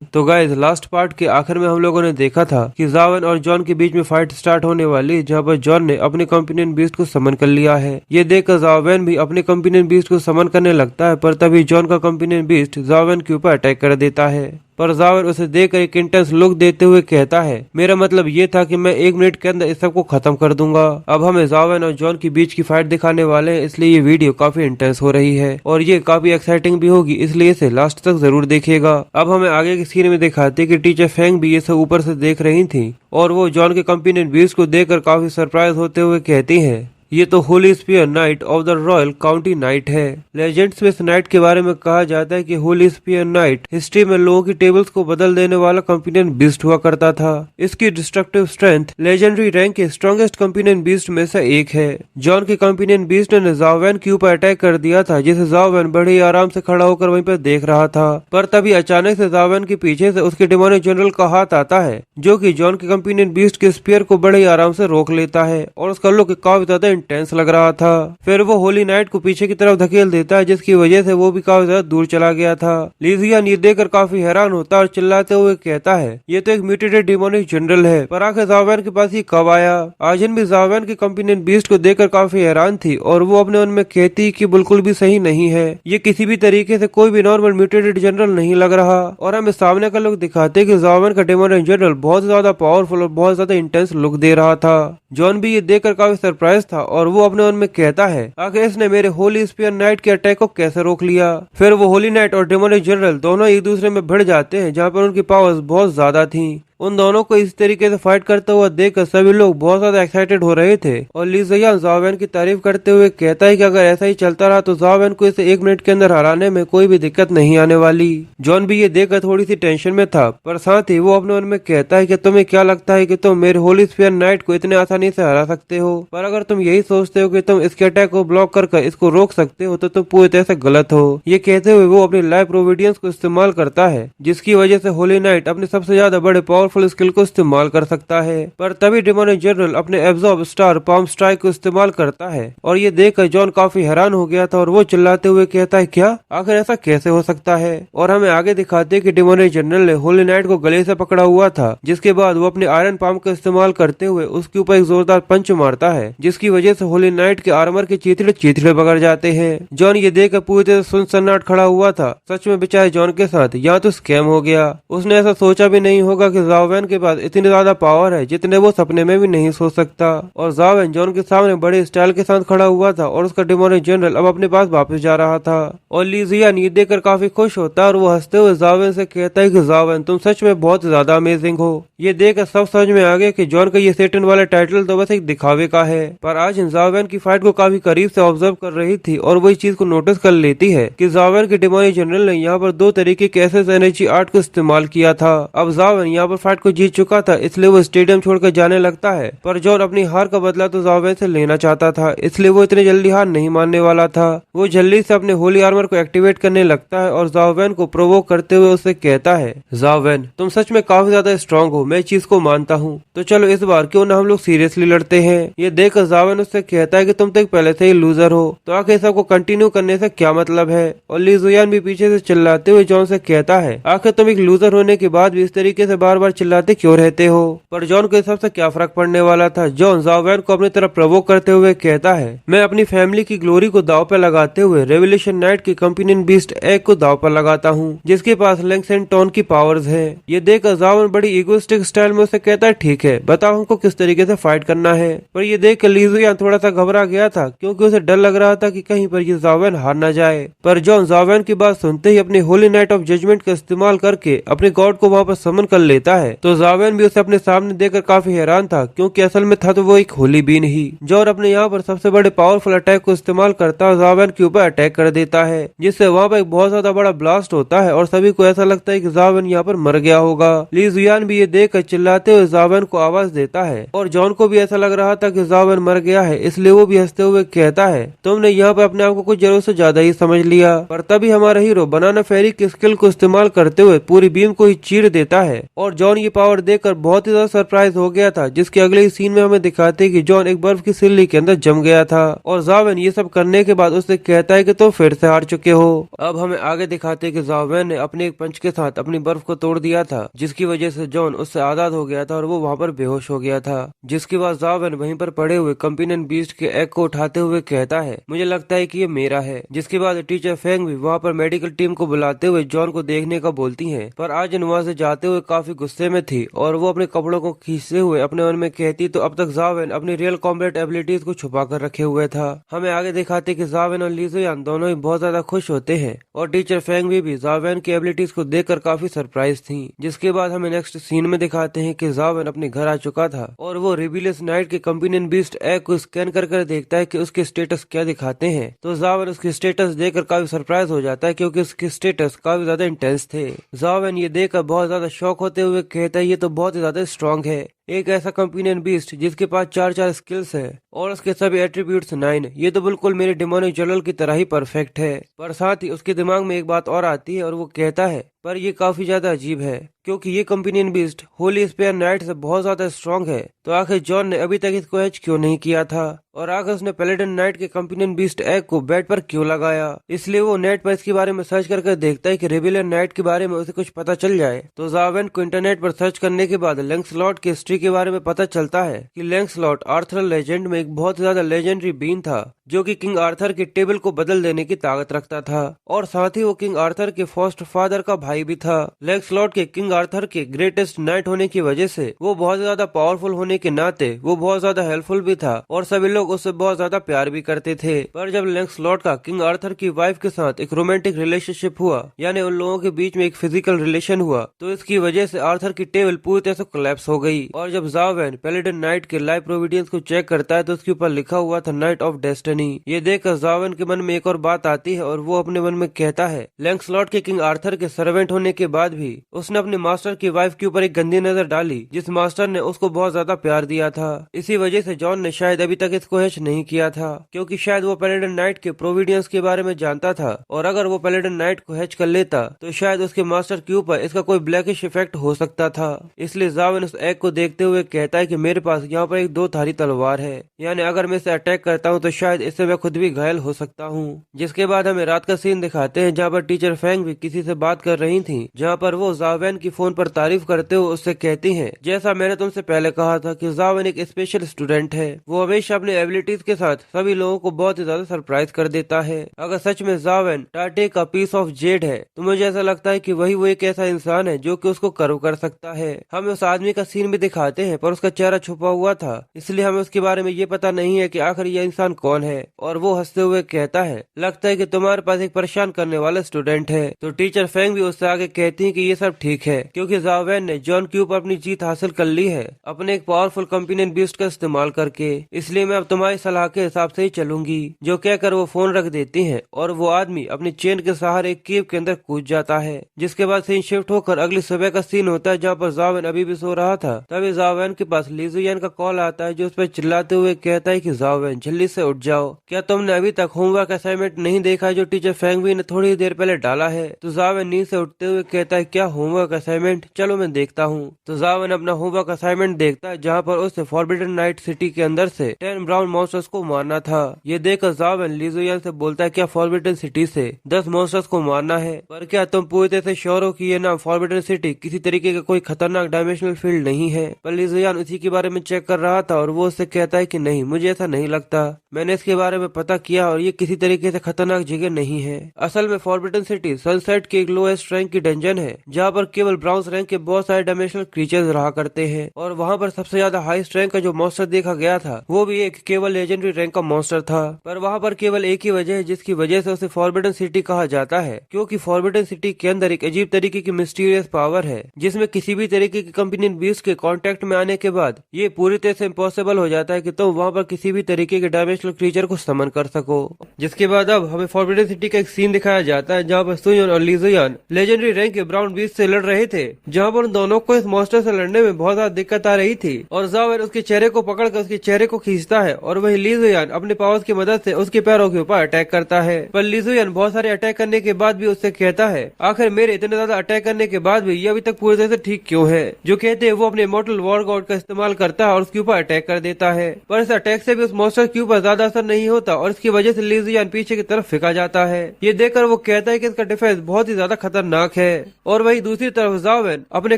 तो guys last part के आखिर में हम लोगों ने देखा था कि जावन और जॉन के बीच में फाइट स्टार्ट होने वाली, जहां पर जॉन ने अपने कंपेनियन बीस्ट को समन कर लिया है। ये देखकर जावन भी अपने कंपेनियन बीस्ट को समन करने लगता है, पर तभी जॉन का कंपेनियन बीस्ट जावन के ऊपर अटैक कर देता है। पर जावन उसे देखकर एक इंटेंस लुक देते हुए कहता है, मेरा मतलब ये था कि मैं 1 मिनट के अंदर इस सबको खत्म कर दूंगा। अब हमें जावन और जॉन के बीच की फाइट दिखाने वाले हैं, इसलिए ये वीडियो काफी इंटेंस हो रही है और ये काफी एक्साइटिंग भी होगी, इसलिए इसे लास्ट तक जरूर देखिएगा। अब हमें आगे की सीन में दिखाते कि टीचर फेंग भी ये सब ऊपर से देख रही थी और वो जॉन के कंपेनियन बीस्ट को देखकर काफी सरप्राइज होते हुए कहती है, ये तो holy spear knight of the royal county knight है। लेजेंड्स में इस नाइट के बारे में कहा जाता है कि होली स्पीयर नाइट हिस्ट्री में लोगों की टेबल्स को बदल देने वाला कंपेनियन बीस्ट हुआ करता था। इसकी डिस्ट्रक्टिव स्ट्रेंथ लेजेंडरी रैंक के स्ट्रॉन्गेस्ट कंपेनियन बीस्ट में से एक है। जॉन के कंपेनियन बीस्ट ने जावैन के ऊपर अटैक कर दिया था, जिसे जावैन बड़े ही आराम से खड़ा होकर वहीं पर देख रहा था। पर तभी अचानक से जावैन के पीछे से उसके डिमोनिक जनरल का हाथ आता है, जो कि जॉन के कंपेनियन बीस्ट के स्पीयर को बड़े ही आराम से रोक लेता है और उसका लुक काफी ज्यादा इंटेंस लग रहा था। फिर वो होली नाइट को पीछे की तरफ धकेल देता है, जिसकी वजह से वो भी काफी ज्यादा दूर चला गया था। लीजियन ये देखकर काफी हैरान होता है और चिल्लाते हुए कहता है, ये तो एक म्यूटेटेड डिमोनिक जनरल है, पर आखिर जावैन के पास ही कब आया। आजन भी जावैन के कंपेनियन बीस्ट को देखकर काफी हैरान थी और वो अपने मन में कहती कि बिल्कुल भी सही नहीं है, ये किसी भी तरीके से कोई भी नॉर्मल म्यूटेटेड जनरल नहीं लग रहा। और हमें सामने का लोग दिखाते कि जावैन का डिमोनिक जनरल बहुत ज्यादा पावरफुल और बहुत ज्यादा इंटेंस लुक दे रहा था। जॉन भी ये देखकर काफी सरप्राइज था और वो अपने मन में कहता है, आखिर इसने मेरे होली स्पीयर नाइट के अटैक को कैसे रोक लिया। फिर वो होली नाइट और डिमोनिक जनरल दोनों एक दूसरे में भिड़ जाते हैं, जहाँ पर उनकी पावर्स बहुत ज्यादा थी। उन दोनों को इस तरीके से फाइट करते हुए देखकर सभी लोग बहुत ज्यादा एक्साइटेड हो रहे थे और लीजियन जावैन की तारीफ करते हुए कहता है कि अगर ऐसा ही चलता रहा तो जावैन को इसे 1 मिनट के अंदर हराने में कोई भी दिक्कत नहीं आने वाली। जॉन भी ये देखकर थोड़ी सी टेंशन में था, पर साथ ही वो अपने मन में कहता है कि तुम्हें क्या लगता है कि तुम मेरे होली स्पीयर नाइट को इतने आसानी से हरा सकते हो, पर अगर तुम यही सोचते हो कि तुम इसके अटैक को ब्लॉक कर इसको रोक सकते हो तो तुम पूरी तरह से गलत हो। ये कहते हुए वो अपनी लाइव प्रोविडियंस को इस्तेमाल करता है, जिसकी वजह से होली नाइट अपने सबसे ज्यादा बड़े पावरफुल स्किल को इस्तेमाल कर सकता है। पर तभी डिमोनिक जनरल अपने एब्जॉर्ब स्टार पाम स्ट्राइक को इस्तेमाल करता है और ये देखकर जॉन काफी हैरान हो गया था और वो चिल्लाते हुए कहता है, क्या आखिर ऐसा कैसे हो सकता है। और हमें आगे दिखाते हैं कि डिमोनिक जनरल ने होली नाइट को गले से पकड़ा हुआ था, जिसके बाद वो अपने आयरन पाम का इस्तेमाल करते हुए उसके ऊपर एक जोरदार पंच मारता है, जिसकी वजह से होली नाइट के आर्मर के चीथड़े चीथड़े बगड़ जाते हैं। जॉन ये देखकर पूरी तरह सुनसन्नाट खड़ा हुआ था। सच में बेचारे जॉन के साथ यहाँ तो स्कैम हो गया। उसने ऐसा सोचा भी नहीं होगा कि जावैन के पास इतनी ज्यादा पावर है जितने वो सपने में भी नहीं सोच सकता। और जावैन जॉन के सामने बड़े स्टाइल के साथ खड़ा हुआ था और उसका डिमोनिक जनरल अब अपने पास वापस जा रहा था। और लीजियन ये देखकर काफी खुश होता है और वो हंसते हुए जावैन से कहता है कि जावैन तुम सच में बहुत ज्यादा अमेजिंग हो। ये देखकर सब समझ में आ गया कि जॉन का ये सेटन वाला टाइटल तो बस एक दिखावे का है। पर आज जावैन की फाइट को काफी करीब से ऑब्जर्व कर रही थी और वो इस चीज को नोटिस कर लेती है कि जावैन के डिमोनिक जनरल ने यहाँ पर 2 तरीके के एसएस एनर्जी आर्ट को इस्तेमाल किया था। अब जावैन यहाँ पर फाइट को जीत चुका था, इसलिए वो स्टेडियम छोड़कर जाने लगता है। पर जॉन अपनी हार का बदला तो जावैन से लेना चाहता था, इसलिए वो इतने जल्दी हार नहीं मानने वाला था। वो जल्दी से अपने होली आर्मर को एक्टिवेट करने लगता है और जावैन को प्रोवोक करते हुए उससे कहता है, जावैन तुम सच में काफी ज्यादा स्ट्रांग हो, मैं इस चीज को मानता हूँ, तो चलो इस बार क्यों ना हम लोग सीरियसली लड़ते हैं। ये देखकर जावैन उससे कहता है कि तुम तो पहले से ही लूजर हो, तो आखिर सबको कंटिन्यू करने से क्या मतलब है। और लीजुयान भी पीछे से चिल्लाते हुए जॉन से कहता है, आखिर तुम एक लूजर होने के बाद भी इस तरीके से बार बार चिल्लाते क्यों रहते हो। पर जॉन को इस सबसे क्या फर्क पड़ने वाला था। जॉन जावैन को अपनी तरफ प्रवोक करते हुए कहता है, मैं अपनी फैमिली की ग्लोरी को दाव पर लगाते हुए रेवोल्यूशन नाइट की कंपेनियन बीस्ट एग को दाव पर लगाता हूँ, जिसके पास लैंक्स एंड टोन की पावर्स है। ये देखकर जावैन बड़ी इगोइस्टिक स्टाइल में उसे कहता है, ठीक है बताओ हमको किस तरीके से फाइट करना है। पर ये देख कर लीजुयान थोड़ा सा घबरा गया था, क्योंकि उसे डर लग रहा था कि कहीं पर ये जावैन हार न जाए। पर जॉन जावैन की बात सुनते ही अपनी होली नाइट ऑफ जजमेंट का इस्तेमाल करके अपने गॉड को वहाँ पर समन कर लेता है। तो जावैन भी उसे अपने सामने देखकर काफी हैरान था, क्योंकि असल में था तो वो एक होली बीन ही। जॉन अपने यहाँ पर सबसे बड़े पावरफुल अटैक को इस्तेमाल करता है और जावैन के ऊपर अटैक कर देता है, जिससे वहाँ पर एक बहुत ज्यादा बड़ा ब्लास्ट होता है और सभी को ऐसा लगता है कि जावैन यहाँ पर मर गया होगा। लीजुयान भी ये देखकर चिल्लाते हुए जावैन को आवाज देता है और जॉन को भी ऐसा लग रहा था कि जावैन मर गया है, इसलिए वो भी हंसते हुए कहता है, तुमने यहाँ पर अपने आप को कुछ जरूरत से ज्यादा ही समझ लिया। पर तभी हमारा हीरो बनाना फेरी की स्किल को इस्तेमाल करते हुए पूरी बीम को ही चीर देता है और जॉन जॉन ये पावर देखकर बहुत ही ज्यादा सरप्राइज हो गया था, जिसके अगले ही सीन में हमें दिखाते हैं कि जॉन एक बर्फ की सिल्ली के अंदर जम गया था और जावेन ये सब करने के बाद उससे कहता है कि तुम फिर से हार चुके हो। अब हमें आगे दिखाते हैं कि जावेन ने अपने एक पंच के साथ अपनी बर्फ को तोड़ दिया था, जिसकी वजह से जॉन उससे आजाद हो गया था और वो वहाँ पर बेहोश हो गया था। जिसके बाद जावेन वहीं पर पड़े हुए कंपेनियन बीस्ट के एग को उठाते हुए कहता है, मुझे लगता है कि ये मेरा है। जिसके बाद टीचर फेंग भी वहाँ पर मेडिकल टीम को बुलाते हुए जॉन को देखने का बोलती है, पर आज वहाँ से जाते हुए काफी गुस्से में थी और वो अपने कपड़ों को खींचते हुए अपने मन में कहती तो अब तक जावेन अपनी रियल कॉम्बैट एबिलिटीज को छुपा कर रखे हुए था। हमें आगे दिखाते कि जावेन और लीजुयान दोनों ही बहुत ज्यादा खुश होते हैं और टीचर फेंग भी जावेन की एबिलिटीज को देखकर काफी सरप्राइज थी। जिसके बाद हमें नेक्स्ट सीन में दिखाते हैं कि जावेन अपने घर आ चुका था और वो रिबिलियस नाइट के कंपेनियन बीस्ट एग को स्कैन कर देखता है कि उसके स्टेटस क्या दिखाते हैं। तो जावेन उसके स्टेटस देखकर काफी सरप्राइज हो जाता है, क्योंकि उसके स्टेटस काफी ज्यादा इंटेंस थे। जावेन ये देखकर बहुत ज्यादा शॉक होते हुए कहता है, ये तो बहुत ही ज्यादा स्ट्रॉन्ग है। एक ऐसा कंपेनियन बीस्ट जिसके पास 4 स्किल्स है और उसके सभी एट्रीब्यूट्स 9, ये तो बिल्कुल मेरे डिमोनिक जनरल की तरह ही परफेक्ट है। पर साथ ही उसके दिमाग में एक बात और आती है और वो कहता है, पर ये काफी ज्यादा अजीब है, क्योंकि ये companion beast holy spear knight से बहुत ज्यादा स्ट्रॉन्ग है, तो आखिर जॉन ने अभी तक इसको हैच क्यों नहीं किया था और आखिर उसने पैलेडिन नाइट के कंपेनियन बीस्ट एग को बेड पर क्यों लगाया। इसलिए वो नेट पर इसके बारे में सर्च करके देखता है कि रेबिलियन नाइट के बारे में उसे कुछ पता चल जाए। तो जावेन को इंटरनेट पर सर्च करने के बाद लैंसलॉट की हिस्ट्री के बारे में पता चलता है कि लैंसलॉट आर्थर लेजेंड में एक बहुत ज्यादा लेजेंडरी बीन था, जो कि किंग आर्थर के टेबल को बदल देने की ताकत रखता था और साथ ही वो किंग आर्थर के फर्स्ट फादर का भाई भी था। लैंसलॉट के किंग आर्थर के ग्रेटेस्ट नाइट होने की वजह से वो बहुत ज्यादा पावरफुल होने के नाते वो बहुत ज्यादा हेल्पफुल भी था और सभी लोग उससे बहुत ज्यादा प्यार भी करते थे। पर जब लैंसलॉट का किंग आर्थर की वाइफ के साथ एक रोमांटिक रिलेशनशिप हुआ, यानी उन लोगों के बीच में एक फिजिकल रिलेशन हुआ, तो इसकी वजह से आर्थर की टेबल पूरी तरह से कोलैप्स हो गई। और जब जावेन पैलेडिन नाइट के लाइफ प्रोविडेंस को चेक करता है तो उसके ऊपर लिखा हुआ था नाइट ऑफ डेस्टिनी। ये देखकर जावेन के मन में एक और बात आती है और वो अपने मन में कहता है, लैंसलॉट के किंग आर्थर के सर्वेंट होने के बाद भी उसने अपने मास्टर की वाइफ के ऊपर एक गंदी नजर डाली, जिस मास्टर ने उसको बहुत ज्यादा प्यार दिया था। इसी वजह से जॉन ने शायद अभी तक इसको हैच नहीं किया था, क्योंकि शायद वो पैलेडिन नाइट के प्रोविडेंस के बारे में जानता था और अगर वो पैलेडिन नाइट को हैच कर लेता तो शायद उसके मास्टर के ऊपर इसका कोई ब्लैकिश इफेक्ट हो सकता था। इसलिए जावेन उस एग को देखते हुए कहता है कि मेरे पास यहाँ पर एक 2 धारी तलवार है, यानी अगर मैं इसे अटैक करता हूँ तो शायद इससे मैं खुद भी घायल हो सकता हूँ। जिसके बाद हमें रात का सीन दिखाते हैं जहाँ पर टीचर फेंग भी किसी से बात कर रही थी, जहाँ पर वो जावेन की फोन पर तारीफ करते हुए उससे कहती हैं, जैसा मैंने तुमसे पहले कहा था कि जावेन एक स्पेशल स्टूडेंट है, वो हमेशा अपने एबिलिटीज के साथ सभी लोगों को बहुत ही ज्यादा सरप्राइज कर देता है। अगर सच में जावेन टाटे का पीस ऑफ जेड है तो मुझे ऐसा लगता है कि वही वो एक ऐसा इंसान है जो कि उसको कर्व कर सकता है। हमें उस आदमी का सीन भी दिखाते हैं पर उसका चेहरा छुपा हुआ था, इसलिए हमें उसके बारे में ये पता नहीं है कि आखिर यह इंसान कौन है। और वो हंसते हुए कहता है, लगता है कि तुम्हारे पास एक परेशान करने वाला स्टूडेंट है। तो टीचर फेंग भी उससे आगे कहती है कि ये सब ठीक है, क्योंकि जावेन ने जॉन के ऊपर अपनी जीत हासिल कर ली है अपने एक पावरफुल कंपेनियन बीस्ट का इस्तेमाल करके, इसलिए मैं अब तुम्हारी सलाह के हिसाब से ही चलूंगी। जो कहकर वो फोन रख देती है और वो आदमी अपनी चेन के सहारे एक केव के अंदर कूद जाता है। जिसके बाद सीन शिफ्ट होकर अगली सुबह का सीन होता है, जहाँ पर जावेन अभी भी सो रहा था। तभी जावेन के पास लीजुयान का कॉल आता है, जो उस पर चिल्लाते हुए कहता है कि जावेन जल्दी से उठ जाओ, क्या तुमने अभी तक होमवर्क असाइनमेंट नहीं देखा जो टीचर फेंगवी ने थोड़ी देर पहले डाला है। तो जावेन नींद से उठते हुए कहता है, क्या होमवर्क असाइनमेंट, चलो मैं देखता हूँ। तो जावेन अपना होमवर्क असाइनमेंट देखता है, जहाँ पर उसे फॉरबिडन नाइट सिटी के अंदर से 10 ब्राउन मॉन्स्टर्स को मारना था। ये देखकर जावेन लीजुयान से बोलता है, क्या फॉरबिडन सिटी से 10 मॉन्स्टर्स को मारना है, पर क्या तुम पूरी तरह से श्योर हो कि ये नाम फॉरबिडन सिटी किसी तरीके का कोई खतरनाक डायमेंशनल फील्ड नहीं है। पर लीजुयान उसी के बारे में चेक कर रहा था और वो उससे कहता है कि नहीं, मुझे ऐसा नहीं लगता, मैंने इसके बारे में पता किया और ये किसी तरीके से खतरनाक जगह नहीं है। असल में फॉरबिडन सिटी सनसेट के एक लोएस्ट रैंक की डंजन है, जहाँ पर केवल ब्राउन्स रैंक के बहुत सारे डायमेंशनल क्रीचर्स रहा करते हैं और वहाँ पर सबसे ज्यादा हाईएस्ट रैंक का जो मॉन्स्टर देखा गया था वो भी एक केवल लेजेंडरी रैंक का मॉन्स्टर था। पर वहाँ पर केवल एक ही वजह है जिसकी वजह से उसे फॉरबिडन सिटी कहा जाता है, क्योंकि फॉरबिडन सिटी के अंदर एक अजीब तरीके की मिस्टीरियस पावर है जिसमें किसी भी तरीके की कंपेनियन बीस्ट के कांटेक्ट कांटेक्ट में आने के बाद ये पूरी तरह से इम्पॉसिबल हो जाता है कि तुम वहाँ पर किसी भी तरीके के डायमेंशनल क्रीचर को समन कर सको। जिसके बाद अब हमें फॉरबिडन सिटी का एक सीन दिखाया जाता है जहाँ पर सुयोन और लीजुयान लेजेंडरी रैंक के ब्राउन बीस्ट से लड़ रहे थे, जहाँ पर उन दोनों को इस मॉन्स्टर से लड़ने में बहुत ज्यादा दिक्कत आ रही थी और ज़ावेन उसके चेहरे को पकड़कर उसके चेहरे को खींचता है और वही लीजुयान अपने पावर्स की मदद से उसके पैरों के ऊपर अटैक करता है। पर लीजुयान बहुत सारे अटैक करने के बाद भी उससे कहता है आखिर मेरे इतने ज्यादा अटैक करने के बाद भी ये अभी तक पूरी तरह से ठीक क्यों है। जो कहते हैं वो अपने इमॉर्टल वॉर गॉड का इस्तेमाल करता है और उसके ऊपर अटैक कर देता है, पर इस अटैक से भी उस मॉन्स्टर के ऊपर ज्यादा असर नहीं होता और इसकी वजह से लीजुयान पीछे की तरफ फेंका जाता है। ये देखकर वो कहता है कि इसका डिफेंस बहुत ही ज्यादा खतरनाक है। और वही दूसरी तरफ ज़ावेन अपने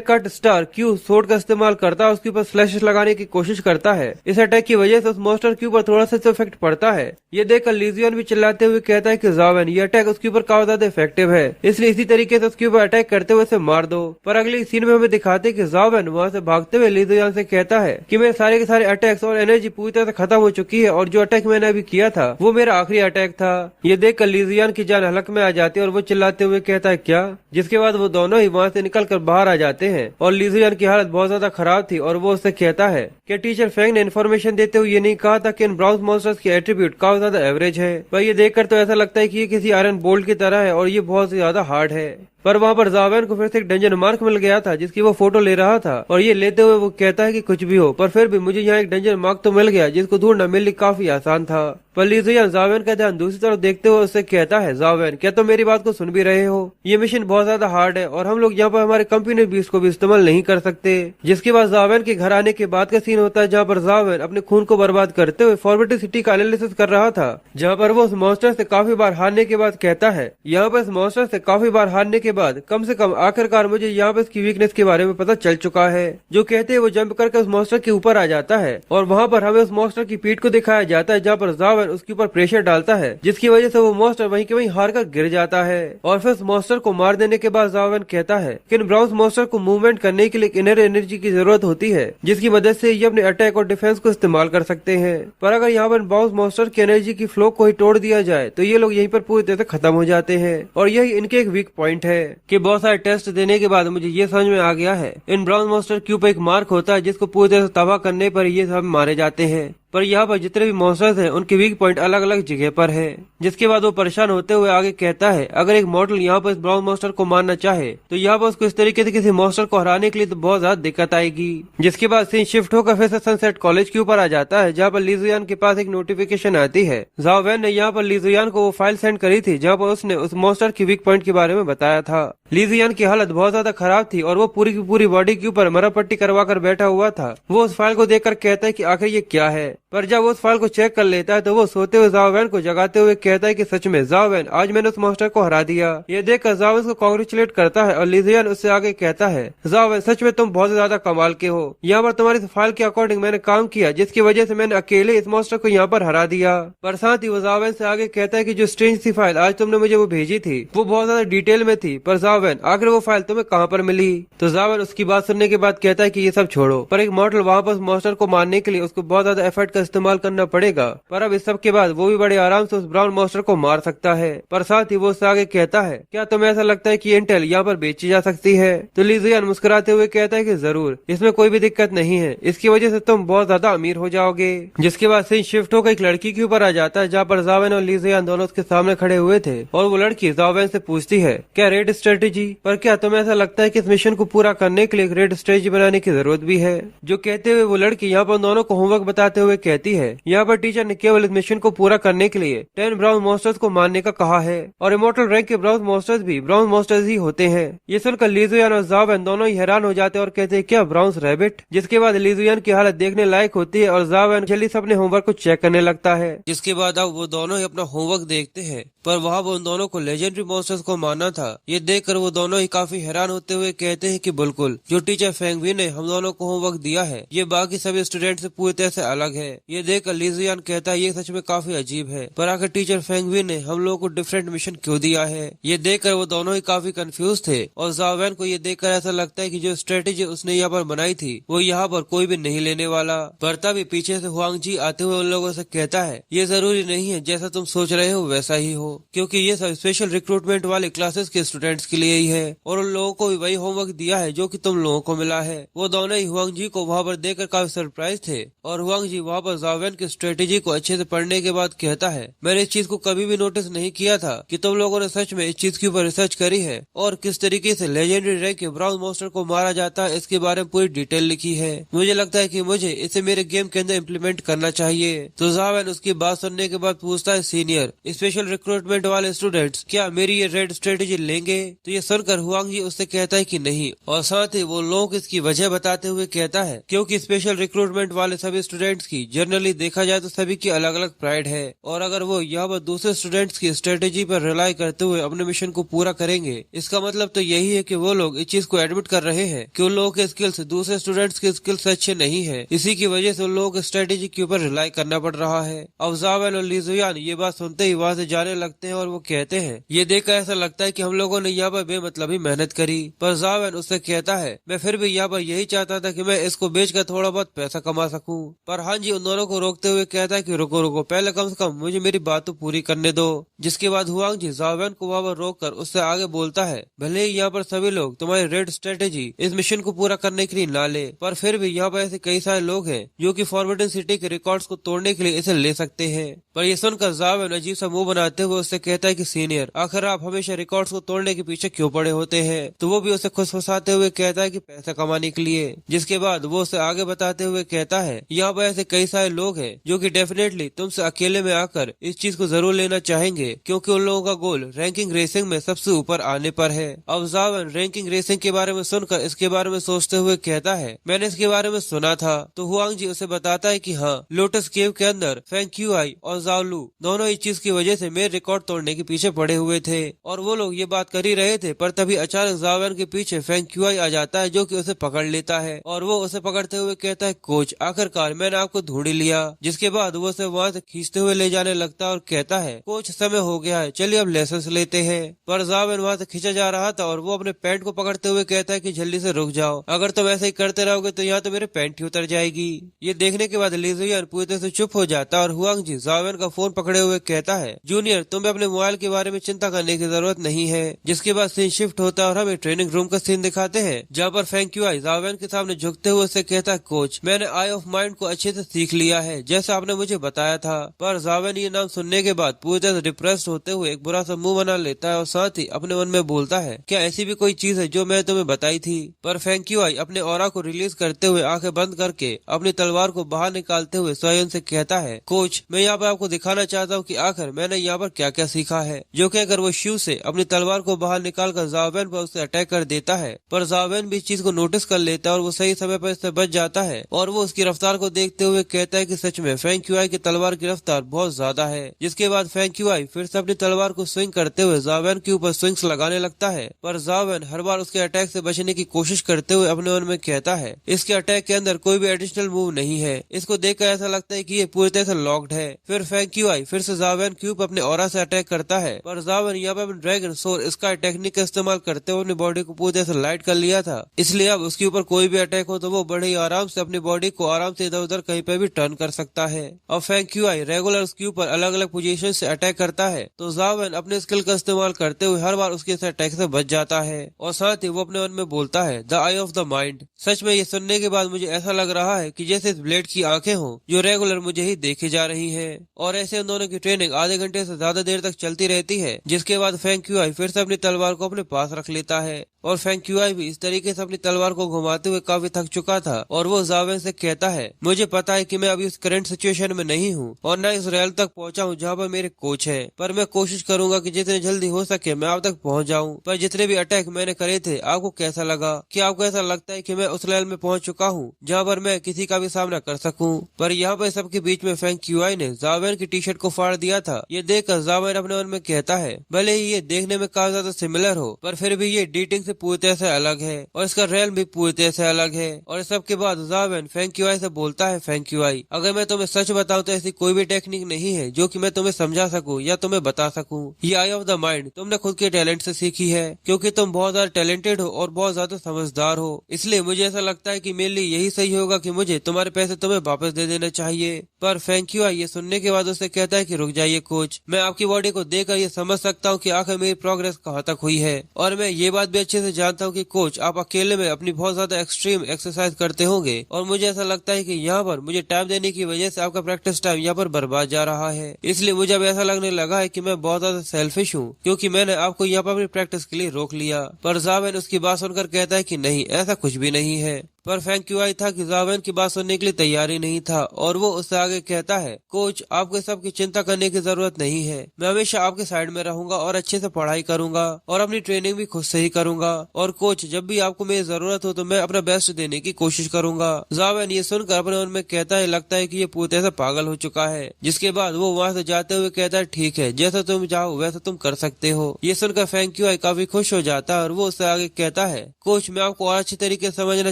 कट स्टार क्यू सोर्ड का इस्तेमाल करता है, उसके ऊपर स्लैशेस लगाने की कोशिश करता है। इस अटैक की वजह से उस मॉन्स्टर के ऊपर थोड़ा सा इफेक्ट पड़ता है। ये देखकर लीजुयान भी चिल्लाते हुए कहता है कि ज़ावेन ये अटैक उसके ऊपर काफी ज्यादा इफेक्टिव है, इसलिए इसी तरीके से उसके ऊपर अटैक करते हुए उसे मार दो। पर अगली सीन में हमें दिखाते हैं कि ज़ावेन वहाँ से भागते हुए लीजुयान से कहता है कि मेरे सारे के सारे अटैक्स और एनर्जी पूरी तरह से खत्म हो चुकी है और जो अटैक मैंने अभी किया था वो मेरा आखिरी अटैक था। ये देखकर लीजुयान की जान हलक में आ जाती है और वो चिल्लाते हुए कहता है क्या, जिसके बाद वो दोनों ही वहाँ से निकल कर बाहर आ जाते हैं और लीजुयान की हालत बहुत ज्यादा खराब थी और वो उससे कहता है कि टीचर फेंग ने इन्फॉर्मेशन देते हुए ये नहीं कहा था कि इन ब्राउन मॉन्स्टर्स के एट्रीब्यूट काफी ज्यादा एवरेज है। पर ये देखकर तो ऐसा लगता है कि ये किसी आयरन बोल्ट की तरह है और ये बहुत ज्यादा हार्ड है। पर वहाँ पर ज़ावेन को फिर से एक डेंजर मार्क मिल गया था जिसकी वो फोटो ले रहा था और ये लेते हुए वो कहता है कि कुछ भी हो पर फिर भी मुझे यहाँ एक डेंजर मार्क तो मिल गया जिसको ढूंढना मेरे लिए काफी आसान था। पर लीजुयान ज़ावेन का ध्यान दूसरी तरफ देखते हुए उससे कहता है ज़ावेन क्या तुम मेरी बात को सुन भी रहे हो, ये मिशन बहुत ज्यादा हार्ड है और हम लोग यहाँ पर हमारे कंपनी बीस को भी इस्तेमाल नहीं कर सकते। जिसके बाद ज़ावेन के घर आने के बाद का सीन होता है जहाँ पर ज़ावेन अपने खून को बर्बाद करते हुए फॉरबिडन सिटी का एनालिसिस कर रहा था, जहाँ पर वो उस मॉन्स्टर से काफी बार हारने के बाद कहता है यहाँ पर इस मॉन्स्टर से काफी बार हारने के बाद कम से कम आखिरकार मुझे यहाँ पर इसकी वीकनेस के बारे में पता चल चुका है। जो कहते हैं वो जंप करके उस मॉन्स्टर के ऊपर आ जाता है और वहाँ पर हमें उस मॉन्स्टर की पीठ को दिखाया जाता है जहाँ पर ज़ावेन उसके ऊपर प्रेशर डालता है जिसकी वजह से वो मॉन्स्टर वहीं के वहीं हार कर गिर जाता है। और फिर उस मॉन्स्टर को मार देने के बाद ज़ावेन कहता है कि इन ब्राउन मॉन्स्टर को मूवमेंट करने के लिए इनर एनर्जी की जरूरत होती है जिसकी मदद से ये अपने अटैक और डिफेंस को इस्तेमाल कर सकते हैं। पर अगर यहाँ पर ब्राउन मॉन्स्टर की एनर्जी की फ्लो को ही तोड़ दिया जाए तो ये लोग यहीं पर पूरी तरह से खत्म हो जाते हैं और यही इनके एक वीक पॉइंट है कि बहुत सारे टेस्ट देने के बाद मुझे ये समझ में आ गया है इन ब्राउन मॉन्स्टर के ऊपर एक मार्क होता है जिसको पूरी तरह से तबाह करने पर ये सब मारे जाते हैं। पर यहाँ पर जितने भी मॉन्स्टर्स हैं उनके वीक पॉइंट अलग अलग जगह पर है। जिसके बाद वो परेशान होते हुए आगे कहता है अगर एक मॉडल यहाँ पर इस ब्राउन मॉन्स्टर को मारना चाहे तो यहाँ पर उसको इस तरीके से किसी मॉन्स्टर को हराने के लिए तो बहुत ज्यादा दिक्कत आएगी। जिसके बाद सीन शिफ्ट होकर फिर से सनसेट कॉलेज के ऊपर आ जाता है जहाँ पर लीजुयान के पास एक नोटिफिकेशन आती है। ज़ावेन ने यहाँ पर लीजुयान को वो फाइल सेंड करी थी जहाँ पर उसने उस मॉन्स्टर की वीक पॉइंट के बारे में बताया था। लीजुयान की हालत बहुत ज्यादा खराब थी और वो पूरी की पूरी बॉडी के ऊपर मरहम-पट्टी करवा कर बैठा हुआ था। वो उस फाइल को देखकर कहता है कि आखिर ये क्या है, पर जब वो उस फाइल को चेक कर लेता है तो वो सोते हुए ज़ावेन को जगाते हुए कहता है कि सच में ज़ावेन आज मैंने उस मॉन्स्टर को हरा दिया। ये देखकर ज़ावेन को कांग्रेचुलेट करता है और लीजुयान उससे आगे कहता है ज़ावेन सच में तुम बहुत ज्यादा कमाल के हो, यहाँ पर तुम्हारी फाइल के अकॉर्डिंग मैंने काम किया जिसकी वजह से मैंने अकेले इस मॉन्स्टर को यहाँ पर हरा दिया। पर साथ ही वो ज़ावेन से आगे कहता है कि जो स्ट्रेंज सी फाइल आज तुमने मुझे वो भेजी थी वो बहुत ज्यादा डिटेल में थी, पर ज़ावेन आखिर वो फाइल तुम्हें कहाँ पर मिली। तो ज़ावेन उसकी बात सुनने के बाद कहता है कि ये सब छोड़ो, पर एक मॉडल वहाँ पर मॉन्स्टर को मारने के लिए उसको बहुत ज्यादा एफर्ट का इस्तेमाल करना पड़ेगा, पर अब इस सब के बाद वो भी बड़े आराम से उस ब्राउन मॉन्स्टर को मार सकता है। पर साथ ही वो उससे आगे कहता है क्या तुम्हें ऐसा लगता है कि इंटेल यहाँ पर बेची जा सकती है। तो लीजुयान मुस्कुराते हुए कहता है कि जरूर, इसमें कोई भी दिक्कत नहीं है, इसकी वजह से तुम बहुत ज्यादा अमीर हो जाओगे। जिसके बाद सीन शिफ्ट होकर एक लड़की के ऊपर आ जाता है जहाँ पर ज़ावेन और लीजुयान दोनों उसके सामने खड़े हुए थे और वो लड़की ज़ावेन से पूछती है क्या रेड स्ट्रेटेजी, पर क्या तुम्हें ऐसा लगता है कि इस मिशन को पूरा करने के लिए एक रेड स्ट्रेटेजी बनाने की जरूरत भी है। जो कहते हुए वो लड़की यहाँ पर दोनों को होमवर्क बताते हुए कहती है यहाँ पर टीचर ने केवल इस मिशन को पूरा करने के लिए 10 ब्राउन मॉन्स्टर्स को मारने का कहा है और इमॉर्टल रैंक के ब्राउन मॉन्स्टर्स भी ब्राउन मॉन्स्टर्स ही होते हैं। ये सुनकर लीजुयान और ज़ावेन दोनों ही हैरान हो जाते हैं और कहते हैं क्या ब्राउन रैबिट। जिसके बाद लीजुयान की हालत देखने लायक होती है और ज़ावेन जल्दी से अपने होमवर्क को चेक करने लगता है। जिसके बाद अब वो दोनों ही अपना होमवर्क देखते हैं, पर वहाँ वो उन दोनों को लेजेंडरी मॉन्स्टर्स को मारना था। ये देखकर वो दोनों ही काफी हैरान होते हुए कहते हैं कि बिल्कुल जो टीचर फेंगवी ने हम दोनों को होमवर्क दिया है ये बाकी सभी स्टूडेंट से पूरी तरह से अलग है। ये देखकर लीजियान कहता है ये सच में काफी अजीब है, पर आखिर टीचर फेंगवी ने हम लोगों को डिफरेंट मिशन क्यों दिया है। ये देखकर वो दोनों ही काफी कंफ्यूज थे और ज़ावेन को ये देखकर ऐसा लगता है कि जो स्ट्रेटेजी उसने यहाँ पर बनाई थी वो यहाँ पर कोई भी नहीं लेने वाला। पर तभी पीछे से हुआंग जी आते हुए उन लोगों से कहता है ये जरूरी नहीं है जैसा तुम सोच रहे हो वैसा ही हो, क्योंकि ये सब स्पेशल रिक्रूटमेंट वाले क्लासेस के स्टूडेंट्स के लिए ही है और उन लोगों को भी वही होमवर्क दिया है जो कि तुम लोगों को मिला है। वो दोनों ही हुआंग जी को वहाँ पर देखकर काफी सरप्राइज थे और हुआंग जी वहाँ पर ज़ावेन की स्ट्रेटेजी को अच्छे से पढ़ने के बाद कहता है मैंने इस चीज को कभी भी नोटिस नहीं किया था कि तुम लोगों ने सच में इस चीज के ऊपर रिसर्च करी है और किस तरीके से लेजेंडरी रैंक के ब्राउन मॉन्स्टर को मारा जाता है इसके बारे में पूरी डिटेल लिखी है। मुझे लगता है कि मुझे इसे मेरे गेम के अंदर इम्प्लीमेंट करना चाहिए। तो ज़ावेन उसकी बात सुनने के बाद पूछता है सीनियर स्पेशल रिक्रूटमेंट वाले स्टूडेंट्स क्या मेरी ये रेड स्ट्रेटेजी लेंगे। तो ये सुनकर हुआंग जी उससे कहता है कि नहीं और साथ ही वो लोगों को इसकी वजह बताते हुए कहता है क्योंकि स्पेशल रिक्रूटमेंट वाले सभी स्टूडेंट्स की जनरली देखा जाए तो सभी की अलग अलग प्राइड है और अगर वो यहाँ पर दूसरे स्टूडेंट्स की स्ट्रेटेजी पर रिलाई करते हुए अपने मिशन को पूरा करेंगे इसका मतलब तो यही है कि वो लोग इस चीज को एडमिट कर रहे हैं कि उन लोगों के स्किल्स दूसरे स्टूडेंट्स के स्किल्स अच्छे नहीं है, इसी की वजह से उन लोगों को स्ट्रेटेजी के ऊपर रिलाई करना पड़ रहा है। अब ज़ावेन और लीजुयान ये बात सुनते ही वहाँ से जाने लगते हैं और वो कहते हैं ये देखकर ऐसा लगता है कि हम लोगों ने यहाँ पर बेमतलबी मेहनत करी। पर ज़ावेन उससे कहता है मैं फिर भी यहाँ पर यही चाहता था कि मैं इसको बेचकर थोड़ा बहुत पैसा कमा सकूं। पर हाँ जी उन दोनों को रोकते हुए कहता है कि रुको रुको पहले कम से कम मुझे मेरी बात तो पूरी करने दो। जिसके बाद हुआंग जी ज़ावेन को वहाँ पर रोककर उससे आगे बोलता है भले ही यहाँ पर सभी लोग तुम्हारी रेड स्ट्रेटेजी इस मिशन को पूरा करने के लिए ना ले पर फिर भी यहाँ पर ऐसे कई सारे लोग हैं जो कि फॉरबिडन सिटी के रिकॉर्ड्स को तोड़ने के लिए इसे ले सकते हैं। पर ये सुनकर ज़ावेन अजीब सा मुंह बनाते हुए उससे कहता है कि सीनियर आखिर आप हमेशा रिकॉर्ड्स को तोड़ने के पीछे क्यों पड़े होते हैं। तो वो भी उसे खुश फंसाते हुए कहता है कि पैसा कमाने के लिए। जिसके बाद वो उसे आगे बताते हुए कहता है यहाँ पर ऐसे कई सारे लोग हैं जो कि डेफिनेटली तुमसे अकेले में आकर इस चीज को जरूर लेना चाहेंगे क्योंकि उन लोगों का गोल रैंकिंग रेसिंग में सबसे ऊपर आने पर है। अब ज़ावेन रैंकिंग रेसिंग के बारे में सुनकर इसके बारे में सोचते हुए कहता है मैंने इसके बारे में सुना था। तो हुआंग जी उसे बताता है कि हाँ लोटस केव के अंदर फेंग क्यूआई और ज़ाओलू दोनों इस चीज की वजह से मेरे रिकॉर्ड तोड़ने के पीछे पड़े हुए थे और वो लोग ये बात कर ही रहे थे पर तभी अचानक ज़ावेन के पीछे फेंग क्यूआई आ जाता है जो कि उसे पकड़ लेता है और वो उसे पकड़ते हुए कहता है कोच आखिरकार मैंने आपको ढूंढ ही लिया। जिसके बाद वो उसे वहाँ से खींचते हुए ले जाने लगता है और कहता है कोच समय हो गया है चलिए अब लेसन लेते हैं। पर ज़ावेन वहाँ से खींचा जा रहा था और वो अपने पैंट को पकड़ते हुए कहता है कि जल्दी से रुक जाओ अगर तुम ऐसे ही करते रहोगे तो यहाँ तो मेरे पैंट ही उतर जाएगी। ये देखने के बाद लीजुयान पूरी तरह से चुप हो जाता है और हुआंग जी ज़ावेन का फोन पकड़े हुए कहता है जूनियर तुम्हें अपने मोबाइल के बारे में चिंता करने की जरूरत नहीं है। जिसके बाद सीन शिफ्ट होता है और हमें ट्रेनिंग रूम का सीन दिखाते हैं जहाँ पर फेंग क्यूआई ज़ावेन के सामने झुकते हुए उससे कहता है कोच मैंने आई ऑफ माइंड को अच्छे से सीख लिया है जैसा आपने मुझे बताया था। पर ज़ावेन ये नाम सुनने के बाद पूरी तरह से डिप्रेस्ड होते हुए एक बुरा सा मुंह बना लेता है और साथ ही अपने मन में बोलता है क्या ऐसी भी कोई चीज है जो मैं तुम्हें बताई थी। पर फेंग क्यूआई अपने ऑरा को रिलीज करते हुए आंखें बंद करके अपनी तलवार को बाहर निकालते हुए स्वयं से कहता है कोच मैं यहाँ पर आपको दिखाना चाहता हूँ कि आखिर मैंने यहाँ पर क्या क्या सीखा है। जो कहकर वो शिव से अपनी तलवार को बाहर निकाल कर ज़ावेन पर उसे अटैक कर देता है। पर ज़ावेन भी इस चीज को नोटिस कर लेता है और वो सही समय पर इससे बच जाता है और वो उसकी रफ्तार को देखते हुए कहता है कि सच में फेंग क्यूआई की तलवार की रफ्तार बहुत ज्यादा है। जिसके बाद फेंग क्यूआई फिर से अपनी तलवार को स्विंग करते हुए ज़ावेन के ऊपर स्विंग्स लगाने लगता है। पर ज़ावेन हर बार उसके अटैक से बचने की कोशिश करते हुए अपने मन में कहता है इसके अटैक के अंदर कोई भी एडिशनल मूव नहीं है। इसको देखकर ऐसा लगता है कि ये पूरी तरह से लॉक्ड है। फिर फेंग क्यूआई फिर से ज़ावेन के ऊपर अपने ऑरा से अटैक करता है पर ज़ावेन यहाँ पर ड्रैगन सोर स्काई टेक्निक का इस्तेमाल करते हुए अपनी बॉडी को पूरी तरह से लाइट कर लिया था, इसलिए अब उसके ऊपर कोई भी अटैक हो तो वो बड़े ही आराम से अपनी बॉडी को आराम से इधर उधर कहीं पे भी टर्न कर सकता है। अब फेंग क्यूआई रेगुलर उसके ऊपर अलग अलग पोजीशन से अटैक करता है तो ज़ावेन अपने स्किल का इस्तेमाल करते हुए हर बार उसके अटैक से बच जाता है और साथ ही वो अपने मन में बोलता है the eye of the mind. सच में ये सुनने के बाद मुझे ऐसा लग रहा है कि जैसे इस ब्लेड की आंखें हों जो रेगुलर मुझे ही देखी जा रही है। और ऐसे उन दोनों की ट्रेनिंग आधे घंटे से ज्यादा देर तक चलती रहती है। जिसके बाद फेंग क्यूआई फिर से अपनी तलवार को अपने पास रख लेता है और फेंग क्यूआई भी इस तरीके से अपनी तलवार को घुमाते हुए काफी थक चुका था और वो ज़ावेन से कहता है मुझे पता है कि मैं अभी इस करंट सिचुएशन में नहीं हूँ और न इस रेल तक पहुँचा हूँ जहाँ पर मेरे कोच है, पर मैं कोशिश करूंगा कि जितने जल्दी हो सके मैं आप तक पहुँच जाऊँ। पर जितने भी अटैक मैंने करे थे आपको कैसा लगा? क्या आपको ऐसा लगता है कि मैं उस रेल में पहुँच चुका हूँ जहाँ पर मैं किसी का भी सामना कर सकूँ? पर यहाँ पर सबके बीच में फेंग क्यूआई ने ज़ावेन की टी शर्ट को फाड़ दिया था। ये देखकर ज़ावेन अपने मन में कहता है भले ही ये देखने में काफी ज्यादा सिमिलर हो पर फिर भी ये डीटिंग से पूरी तरह से अलग है और इसका रेल भी पूरी तरह से अलग है। और इस सब के बाद जावेन फेंग क्यूआई से बोलता है, फेंग क्यूआई, अगर मैं तुम्हें सच बताऊं तो ऐसी कोई भी टेक्निक नहीं है जो कि मैं तुम्हें समझा सकूं या तुम्हें बता सकूं। ये आई ऑफ द माइंड तुमने खुद के टैलेंट से सीखी है, क्योंकि तुम बहुत ज्यादा टैलेंटेड हो और बहुत ज्यादा समझदार हो। इसलिए मुझे ऐसा लगता है कि मेरे लिए यही सही होगा कि मुझे तुम्हारे पैसे तुम्हें वापस दे देना चाहिए। पर फेंग क्यूआई ये सुनने के बाद उससे कहता है कि रुक जाइए कोच, मैं आपकी बॉडी को देखकर ये समझ सकता हूँ कि आखिर मेरी प्रोग्रेस कहाँ तक हुई है। और मैं ये बात भी अच्छे से जानता हूँ कि कोच आप अकेले में अपनी बहुत ज्यादा एक्सट्रीम एक्सरसाइज करते होंगे और मुझे ऐसा लगता है कि यहाँ पर मुझे टाइम देने की वजह से आपका प्रैक्टिस टाइम यहाँ पर बर्बाद जा रहा है। इसलिए मुझे अब ऐसा लगने लगा है कि मैं बहुत ज्यादा सेल्फिश हूँ, क्योंकि मैंने आपको यहाँ पर अपनी प्रैक्टिस के लिए रोक लिया। पर जावेन उसकी बात सुनकर कहता है कि नहीं, ऐसा कुछ भी नहीं है। पर फेंग क्यूआई था कि जावेन की बात सुनने के लिए तैयार ही नहीं था और वो उससे आगे कहता है, कोच आपको इस सब की चिंता करने की जरूरत नहीं है, मैं हमेशा आपके साइड में रहूंगा और अच्छे से पढ़ाई करूंगा और अपनी ट्रेनिंग भी खुद से ही करूंगा। और कोच जब भी आपको मेरी जरूरत हो तो मैं अपना बेस्ट देने की कोशिश करूंगा। जावेन ये सुनकर अपने मन में कहता है, लगता है कि ये पूरी तरह से पागल हो चुका है। जिसके बाद वो वहाँ से जाते हुए कहता है, ठीक है, जैसा तुम चाहो वैसा तुम कर सकते हो। ये सुनकर फेंग क्यूआई काफी खुश हो जाता है और वो उससे आगे कहता है, कोच मैं आपको और अच्छी तरीके से समझना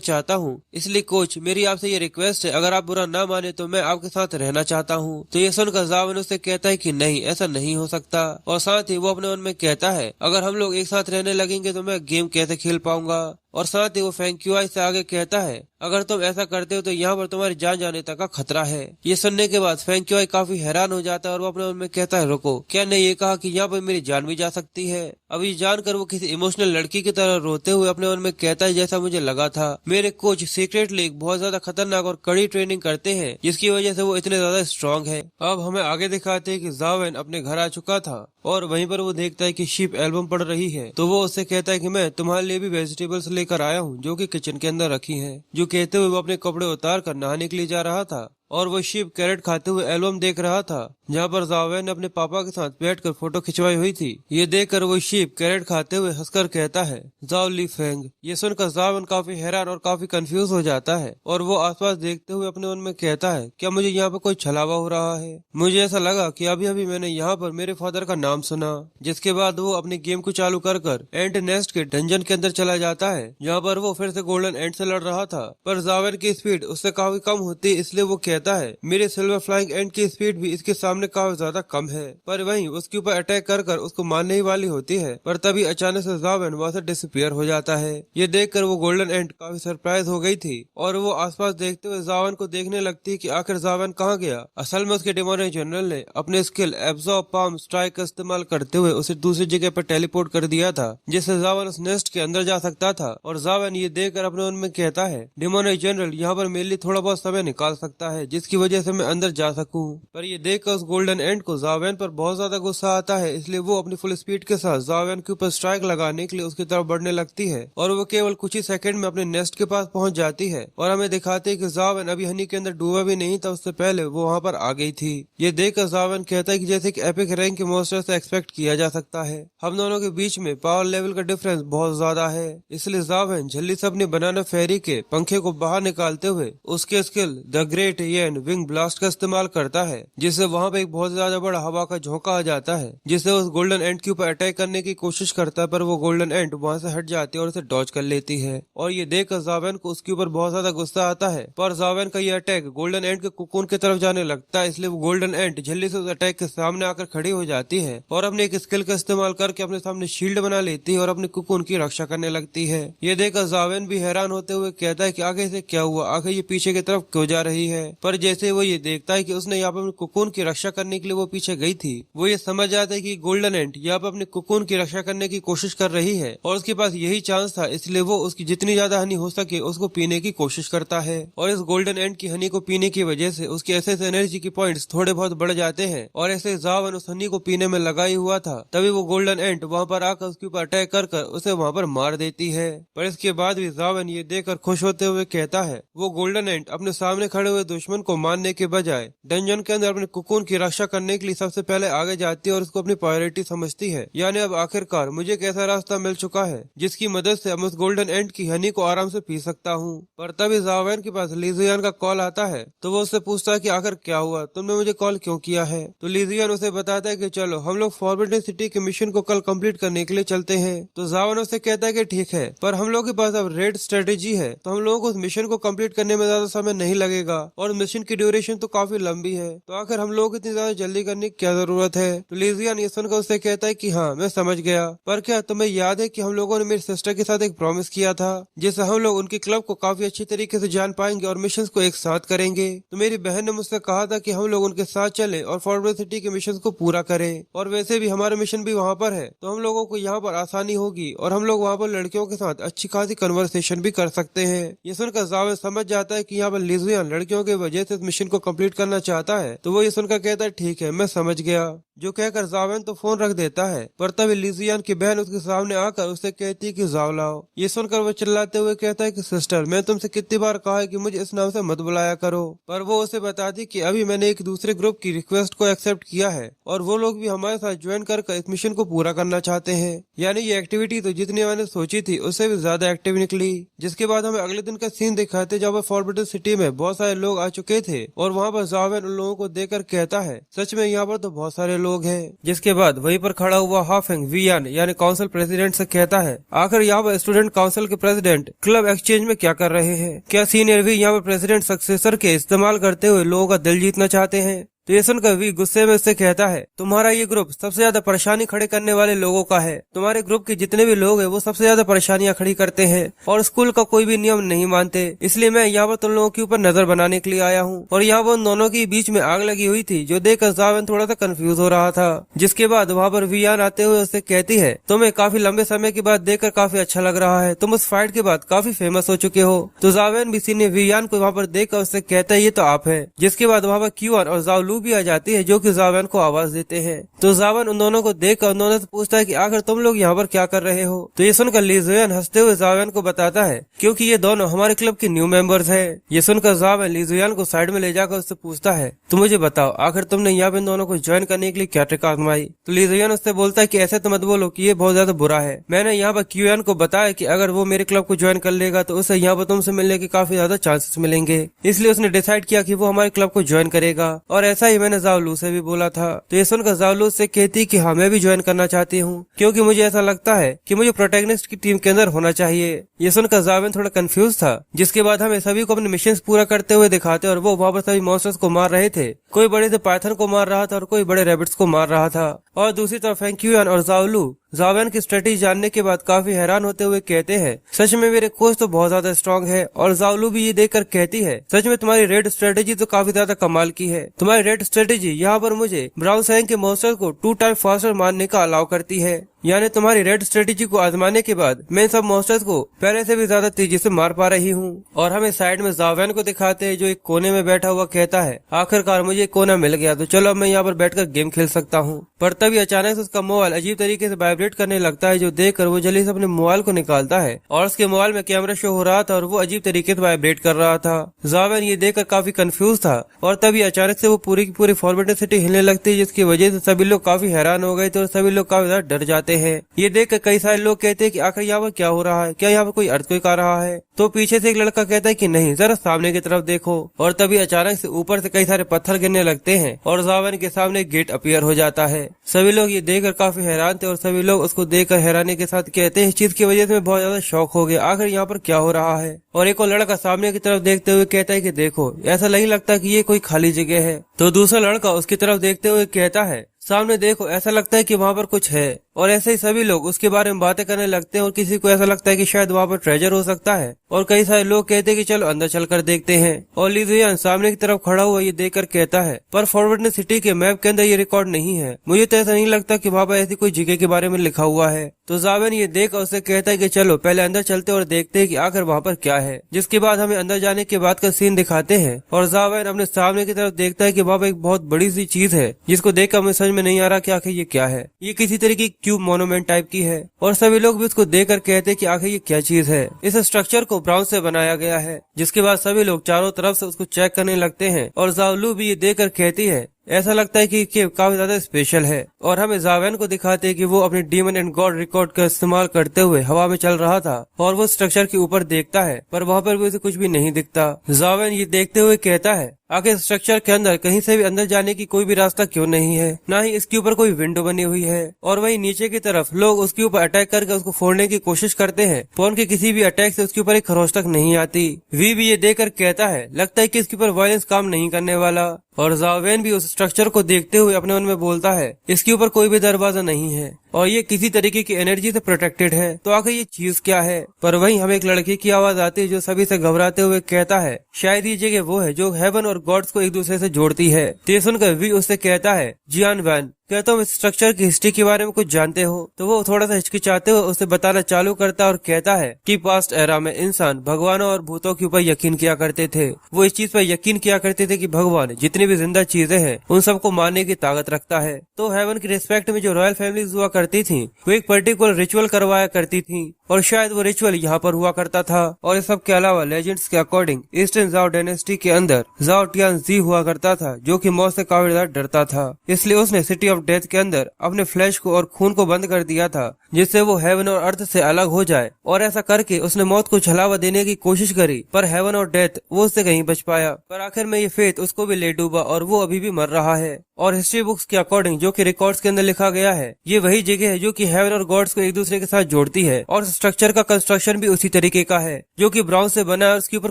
चाहता हूँ, इसलिए कोच मेरी आपसे ये रिक्वेस्ट है, अगर आप बुरा ना माने तो मैं आपके साथ रहना चाहता हूँ। तो ये सुनकर जावेन उससे कहता है कि नहीं, ऐसा नहीं हो सकता। और साथ ही वो अपने मन में कहता है, अगर हम लोग एक साथ रहने लगेंगे तो मैं गेम कैसे खेल पाऊंगा। और साथ ही वो फेंग क्यूआई से आगे कहता है, अगर तुम ऐसा करते हो तो यहाँ पर तुम्हारी जान जाने तक का खतरा है। ये सुनने के बाद फेंग क्यूआई काफी हैरान हो जाता है और वो अपने मन में कहता है, रुको, क्या ने ये कहा कि यहाँ पर मेरी जान भी जा सकती है। अब ये जानकर वो किसी इमोशनल लड़की की तरह रोते हुए अपने मन में कहता है, जैसा मुझे लगा था, मेरे कोच सीक्रेटली एक बहुत ज्यादा खतरनाक और कड़ी ट्रेनिंग करते हैं जिसकी वजह से वो इतने ज्यादा स्ट्रॉन्ग है। अब हमें आगे दिखाते हैं कि जावेन अपने घर आ चुका था और वहीं पर वो देखता है कि शीप एल्बम पढ़ रही है। तो वो उससे कहता है कि मैं तुम्हारे लिए भी वेजिटेबल्स लेकर आया हूँ जो कि किचन के अंदर रखी हैं। जो कहते हुए वो अपने कपड़े उतार कर नहाने के लिए जा रहा था और वो शीप कैरेट खाते हुए एल्बम देख रहा था जहाँ पर जावेन ने अपने पापा के साथ बैठकर फोटो खिंचवाई हुई थी। ये देखकर वो शीप कैरेट खाते हुए हंसकर कहता है, जाओ ली फेंग। ये सुनकर जावेन काफी हैरान और काफी कंफ्यूज हो जाता है और वो आसपास देखते हुए अपने मन में कहता है, क्या मुझे यहाँ पर कोई छलावा हो रहा है। मुझे ऐसा लगा कि अभी अभी मैंने यहाँ पर मेरे फादर का नाम सुना। जिसके बाद वो अपने गेम को चालू कर एंट नेस्ट के डंजन के अंदर चला जाता है जहाँ पर वो फिर से गोल्डन एंट से लड़ रहा था। पर जावेन की स्पीड उससे काफी कम होती, इसलिए वो कहता है, मेरे सिल्वर फ्लाइंग एंट की स्पीड भी इसके सामने काफी ज्यादा कम है। पर वहीं उसके ऊपर अटैक कर उसको मारने ही वाली होती है, पर तभी अचानक से जावेन वहाँ से डिसअपीयर हो जाता है। ये देखकर वो गोल्डन एंट काफी सरप्राइज हो गई थी और वो आसपास देखते हुए जावेन को देखने लगती है कि आखिर जावेन कहाँ गया। असल में उसके डेमोनिक जनरल ने अपने स्किल एब्जॉर्ब पाम स्ट्राइक का इस्तेमाल करते हुए उसे दूसरी जगह पर टेलीपोर्ट कर दिया था, जिससे जावेन उस नेस्ट के अंदर जा सकता था। और जावेन ये देखकर अपने मन में कहता है, डेमोनिक जनरल यहाँ पर मेरे लिए थोड़ा बहुत समय निकाल सकता है जिसकी वजह से मैं अंदर जा सकूं। पर ये देखकर उस गोल्डन एंट को जावेन पर बहुत ज्यादा गुस्सा आता है, इसलिए वो अपनी फुल स्पीड के साथ जावेन के ऊपर स्ट्राइक लगाने के लिए उसकी तरफ बढ़ने लगती है और वो केवल कुछ ही सेकंड में अपने नेस्ट के पास पहुंच जाती है। और हमें दिखाते हैं कि जावेन अभी हनी के अंदर डूबा भी नहीं था, उससे पहले वो वहाँ पर आ गई थी। ये देखकर जावेन कहता है कि जैसे कि एपिक रैंक के मॉन्स्टर से एक्सपेक्ट किया जा सकता है, हम दोनों के बीच में पावर लेवल का डिफरेंस बहुत ज्यादा है। इसलिए जावेन जल्दी से अपनी बनाना फेरी के पंखे को बाहर निकालते हुए उसके skill the great yen wing blast का इस्तेमाल करता है, जिससे वहाँ पे एक बहुत ज्यादा बड़ा हवा का झोंका आ जाता है, जिससे उस गोल्डन एंट के ऊपर अटैक करने की कोशिश करता है। पर वो गोल्डन एंट वहाँ से हट जाती है और उसे डॉज कर लेती है। और ये देखकर जावेन को उसके ऊपर बहुत ज्यादा गुस्सा आता है, पर जावेन का ये अटैक गोल्डन एंट के कुकून की तरफ जाने लगता है, इसलिए वो गोल्डन एंट जल्दी से उस अटैक के सामने आकर खड़ी हो जाती है और अपने एक स्किल का इस्तेमाल करके अपने सामने शील्ड बना लेती है और अपने कुकून की रक्षा करने लगती है। ये देखकर जावेन भी हैरान होते हुए कहता है कि आगे से क्या हुआ, आगे ये पीछे की तरफ क्यों जा रही है। पर जैसे वो ये देखता है कि उसने यहाँ पर अपने कुकून की रक्षा करने के लिए वो पीछे गई थी, वो ये समझ जाता है कि गोल्डन एंट यहाँ पर अपने कुकून की रक्षा करने की कोशिश कर रही है और उसके पास यही चांस था, इसलिए वो उसकी जितनी ज्यादा हनी हो सके उसको पीने की कोशिश करता है। और इस गोल्डन एंट की हनी को पीने की वजह से उसके एसेस एनर्जी की पॉइंट्स थोड़े बहुत बढ़ जाते हैं और ऐसे जावेन उस हनी को पीने में लगाई हुआ था, तभी वो गोल्डन एंट वहाँ पर आकर उसके ऊपर अटैक कर उसे वहाँ पर मार देती है। पर इसके बाद भी जावेन ये देखकर खुश होते हुए कहता है, वो गोल्डन एंट अपने सामने खड़े हुए दुश्मन दुश्मन को मारने के बजाय डंजन के अंदर अपने कुकून की रक्षा करने के लिए सबसे पहले आगे जाती है और उसको अपनी प्रायोरिटी समझती है। यानी अब आखिरकार मुझे एक ऐसा रास्ता मिल चुका है जिसकी मदद से अब उस गोल्डन एंड की हनी को आराम से पी सकता हूँ। पर तभी ज़ावेन के पास लीजियन का कॉल आता है तो वो उससे पूछता है कि आखिर क्या हुआ, तुमने मुझे कॉल क्यों किया है। तो लीजियन उसे बताता है कि चलो हम लोग फॉरबिडन सिटी के मिशन को कल कंप्लीट करने के लिए चलते हैं। तो ज़ावेन उससे कहता है कि ठीक है, पर हम लोग के पास अब रेड स्ट्रेटेजी है तो हम लोगों को उस मिशन को कंप्लीट करने में ज्यादा समय नहीं लगेगा और मिशन की ड्यूरेशन तो काफी लंबी है, तो आखिर हम लोग इतनी ज्यादा जल्दी करने की क्या जरूरत है। तो लीजियन ये सुनकर उससे कहता है कि हाँ मैं समझ गया, पर क्या तुम्हें याद है कि हम लोगों ने मेरी सिस्टर के साथ एक प्रॉमिस किया था जिससे हम लोग उनके क्लब को काफी अच्छी तरीके से जान पाएंगे और मिशन को एक साथ करेंगे। तो मेरी बहन ने मुझसे कहा था कि हम लोग उनके साथ चले और फॉरबिडन सिटी के मिशन को पूरा करें, और वैसे भी हमारा मिशन भी वहाँ पर है तो हम लोगों को यहाँ पर आसानी होगी और हम लोग वहाँ पर लड़कियों के साथ अच्छी खासी कन्वर्सेशन भी कर सकते हैं। ये सुनकर ज़ावेन समझ जाता है कि यहाँ पर लीजियन लड़कियों की वजह से इस मिशन को कंप्लीट करना चाहता है, तो वो ये सुनकर कहता है ठीक है मैं समझ गया, जो कहकर ज़ावेन तो फोन रख देता है। पर तभी लीजियन की बहन उसके सामने आकर उससे कहती है कि जाओ लाओ। ये सुनकर वो चिल्लाते हुए कहता है कि सिस्टर मैं तुमसे कितनी बार कहा है कि मुझे इस नाम से मत बुलाया करो, पर वो उसे बताती कि अभी मैंने एक दूसरे ग्रुप की रिक्वेस्ट को एक्सेप्ट किया है और वो लोग भी हमारे साथ ज्वाइन कर इस मिशन को पूरा करना चाहते हैं। यानी ये एक्टिविटी तो जितनी मैंने सोची थी उससे भी ज्यादा एक्टिव निकली। जिसके बाद हमें अगले दिन का सीन दिखाते जब फॉरबिडन सिटी में बहुत सारे लोग आ चुके थे और वहाँ पर ज़ावेन उन लोगों को देखकर कहता है सच में यहाँ पर तो बहुत सारे लोग हैं। जिसके बाद वहीं पर खड़ा हुआ हाफेंग वियान यानी काउंसिल प्रेसिडेंट से कहता है आखिर यहाँ पर स्टूडेंट काउंसिल के प्रेसिडेंट क्लब एक्सचेंज में क्या कर रहे हैं, क्या सीनियर वी यहाँ पर प्रेसिडेंट सक्सेसर के इस्तेमाल करते हुए लोगों का दिल जीतना चाहते हैं। तो ये सुनकर वी गुस्से में उससे कहता है तुम्हारा ये ग्रुप सबसे ज्यादा परेशानी खड़े करने वाले लोगों का है, तुम्हारे ग्रुप के जितने भी लोग हैं वो सबसे ज्यादा परेशानियां खड़ी करते हैं और स्कूल का कोई भी नियम नहीं मानते, इसलिए मैं यहाँ पर तुम लोगों के ऊपर नजर बनाने के लिए आया हूँ। और यहाँ पर उन दोनों के बीच में आग लगी हुई थी जो देखकर ज़ावेन थोड़ा सा कंफ्यूज हो रहा था। जिसके बाद वहाँ पर वियान आते हुए उससे कहती है तुम्हें काफी लंबे समय के बाद देखकर काफी अच्छा लग रहा है, तुम उस फाइट के बाद काफी फेमस हो चुके हो। तो ज़ावेन भी सीनियर वियान को वहाँ पर देखकर उससे कहता है ये तो आप है। जिसके बाद वहाँ पर क्यूआन और ज़ाओलू भी आ जाती है जो कि ज़ावेन को आवाज देते हैं। तो ज़ावेन उन दोनों को देखकर उन दोनों से पूछता है कि आखिर तुम लोग यहाँ पर क्या कर रहे हो। तो ये सुनकर लीजियन हंसते हुए ज़ावेन को बताता है क्योंकि ये दोनों हमारे क्लब के न्यू मेंबर्स हैं। ये सुनकर ज़ावेन लीजियन को साइड में ले जाकर उससे पूछता है तो मुझे बताओ आखिर तुमने यहाँ पे इन दोनों को ज्वाइन करने के लिए क्या ट्रिक आजमाई। तो लीजियन उससे बोलता है कि ऐसे तो मत बोलो कि ये बहुत ज्यादा बुरा है, मैंने यहाँ पर क्यूएन को बताया कि अगर वो मेरे क्लब को ज्वाइन कर लेगा तो उसे यहाँ पर तुमसे मिलने के काफी ज्यादा चांसेस मिलेंगे, इसलिए उसने डिसाइड किया कि वो हमारे क्लब को ज्वाइन करेगा। और ऐसा ही मैंने ज़ाओलू से भी बोला था। तो ये सुनकर ज़ाओलू से कहती कि हाँ मैं भी ज्वाइन करना चाहती हूँ क्योंकि मुझे ऐसा लगता है कि मुझे प्रोटैगनिस्ट की टीम के अंदर होना चाहिए। ये सुनकर ज़ावेन थोड़ा कंफ्यूज था। जिसके बाद हमें सभी को अपने मिशन पूरा करते हुए दिखाते और वो वहाँ पर सभी मॉन्स्टर्स को मार रहे थे, कोई बड़े से पाइथन को मार रहा था और कोई बड़े रैबिट्स को मार रहा था। और दूसरी तरफ क्यूआन और ज़ाओलू ज़ावेन की स्ट्रेटेजी जानने के बाद काफी हैरान होते हुए कहते हैं सच में मेरे कोच तो बहुत ज्यादा स्ट्रांग है। और ज़ाओलू भी ये देखकर कहती है सच में तुम्हारी रेड स्ट्रेटेजी तो काफी ज्यादा कमाल की है, तुम्हारी रेड स्ट्रेटेजी यहाँ पर मुझे ब्राउन सैंग के मॉन्स्टर को 2 टाइम फास्टर मारने का अलाउ करती है। यानी तुम्हारी रेड स्ट्रेटेजी को आजमाने के बाद मैं सब मॉन्स्टर्स को पहले से भी ज्यादा तेजी से मार पा रही हूँ। और हमें साइड में ज़ावेन को दिखाते हैं जो एक कोने में बैठा हुआ कहता है आखिरकार मुझे एक कोना मिल गया तो चलो अब मैं यहाँ पर बैठकर गेम खेल सकता हूँ। पर तभी अचानक से उसका मोबाइल अजीब तरीके से वाइब्रेट करने लगता है, जो देखकर वो जल्दी से अपने मोबाइल को निकालता है और उसके मोबाइल में कैमरा शो हो रहा था और वो अजीब तरीके से वाइब्रेट कर रहा था। ज़ावेन ये देखकर काफी कंफ्यूज था और तभी अचानक से वो पूरी की पूरी फॉरबिडन सिटी हिलने लगती है, जिसकी वजह से सभी लोग काफी हैरान हो गए थे और सभी लोग काफी ज्यादा डर जाते हैं। ये देखकर कई सारे लोग कहते हैं कि आखिर यहाँ पर क्या हो रहा है, क्या यहाँ पर कोई अर्थक्वेक आ रहा है। तो पीछे से एक लड़का कहता है कि नहीं जरा सामने की तरफ देखो। और तभी अचानक से ऊपर से कई सारे पत्थर गिरने लगते हैं और ज़ावेन के सामने एक गेट अपीयर हो जाता है। सभी लोग ये देखकर काफी हैरान थे और सभी लोग उसको देखकर हैरानी के साथ कहते हैं इस चीज की वजह से मैं बहुत ज्यादा शॉक हो गया, आखिर यहाँ पर क्या हो रहा है। और एक और लड़का सामने की तरफ देखते हुए कहता है कि देखो ऐसा नहीं लगता कि ये कोई खाली जगह है। तो दूसरा लड़का उसकी तरफ देखते हुए कहता है सामने देखो ऐसा लगता है कि वहाँ पर कुछ है। और ऐसे ही सभी लोग उसके बारे में बातें करने लगते हैं और किसी को ऐसा लगता है कि शायद वहाँ पर ट्रेजर हो सकता है और कई सारे लोग कहते हैं कि चलो अंदर चलकर देखते हैं। और लीजियन सामने की तरफ खड़ा हुआ ये देखकर कहता है पर फॉरबिडन सिटी के मैप के अंदर ये रिकॉर्ड नहीं है, मुझे तो ऐसा नहीं लगता कि वहाँ पर ऐसी कोई जगह के बारे में लिखा हुआ है। तो ज़ावेन ये देख उससे कहता है कि चलो पहले अंदर चलते और देखते हैं कि आखिर वहाँ पर क्या है। जिसके बाद हमें अंदर जाने के बाद का सीन दिखाते हैं और ज़ावेन अपने सामने की तरफ देखता है कि वहाँ पर एक बहुत बड़ी सी चीज है जिसको देखकर हमें समझ में नहीं आ रहा कि आखिर ये क्या है। ये किसी तरह की क्यूब मोनूमेंट टाइप की है और सभी लोग भी उसको देख कर कहते कि आखिर ये क्या चीज है। इस स्ट्रक्चर को ब्राउन से बनाया गया है, जिसके बाद सभी लोग चारों तरफ से उसको चेक करने लगते हैं और ज़ाओलू भी ये देख कर कहती है ऐसा लगता है कि काफी ज्यादा स्पेशल है। और हमें जावेन को दिखाते हैं कि वो अपने डीमन एंड गॉड रिकॉर्ड का इस्तेमाल करते हुए हवा में चल रहा था और वो स्ट्रक्चर के ऊपर देखता है, पर वहाँ पर भी उसे कुछ भी नहीं दिखता। जावेन ये देखते हुए कहता है आखिर स्ट्रक्चर के अंदर कहीं से भी अंदर जाने की कोई भी रास्ता क्यों नहीं है, ना ही इसके ऊपर कोई विंडो बनी हुई है। और वहीं नीचे की तरफ लोग उसके ऊपर अटैक करके उसको फोड़ने की कोशिश करते हैं, पर उनके किसी भी अटैक से उसके ऊपर एक खरोच तक नहीं आती। वी भी ये देखकर कहता है लगता है कि इसके ऊपर वायलेंस काम नहीं करने वाला। और जावेन भी उस स्ट्रक्चर को देखते हुए अपने मन में बोलता है इसके ऊपर कोई भी दरवाजा नहीं है और ये किसी तरीके की एनर्जी से प्रोटेक्टेड है, तो आखिर ये चीज क्या है। पर वहीं हमें एक लड़के की आवाज आती है जो सभी से घबराते हुए कहता है शायद ये जगह वो है जो हेवन और गॉड्स को एक दूसरे से जोड़ती है। ये सुनकर वी उससे कहता है जियान वैन, क्या तुम इस स्ट्रक्चर की हिस्ट्री के बारे में कुछ जानते हो। तो वो थोड़ा सा हिचकिचाते हुए उसे बताना चालू करता है और कहता है कि पास्ट एरा में इंसान भगवानों और भूतों के ऊपर यकीन किया करते थे। वो इस चीज पर यकीन किया करते थे कि भगवान जितनी भी जिंदा चीजें हैं उन सबको मारने की ताकत रखता है। तो हेवन की रिस्पेक्ट में जो रॉयल फैमिलीज हुआ करती थी वो एक पर्टिकुलर रिचुअल करवाया करती थी और शायद वो रिचुअल यहाँ पर हुआ करता था। और इस सब के अलावा लेजेंड्स के अकॉर्डिंग ईस्टर्न जाओ डायनेस्टी के अंदर जाओ टियान जी हुआ करता था जो कि मौत से काफी ज्यादा डरता था, इसलिए उसने सिटी ऑफ डेथ के अंदर अपने फ्लैश को और खून को बंद कर दिया था जिससे वो हेवन और अर्थ से अलग हो जाए। और ऐसा करके उसने मौत को छलावा देने की कोशिश करी, पर हेवन और डेथ वो उससे कहीं बच पाया। पर आखिर में ये फेथ उसको भी ले डूबा और वो अभी भी मर रहा है। और हिस्ट्री बुक्स के अकॉर्डिंग जो कि रिकॉर्ड्स के अंदर लिखा गया है ये वही जगह है जो कि हेवन और गॉड्स को एक दूसरे के साथ जोड़ती है। और स्ट्रक्चर का कंस्ट्रक्शन भी उसी तरीके का है जो कि ब्राउन से बना है और उसके ऊपर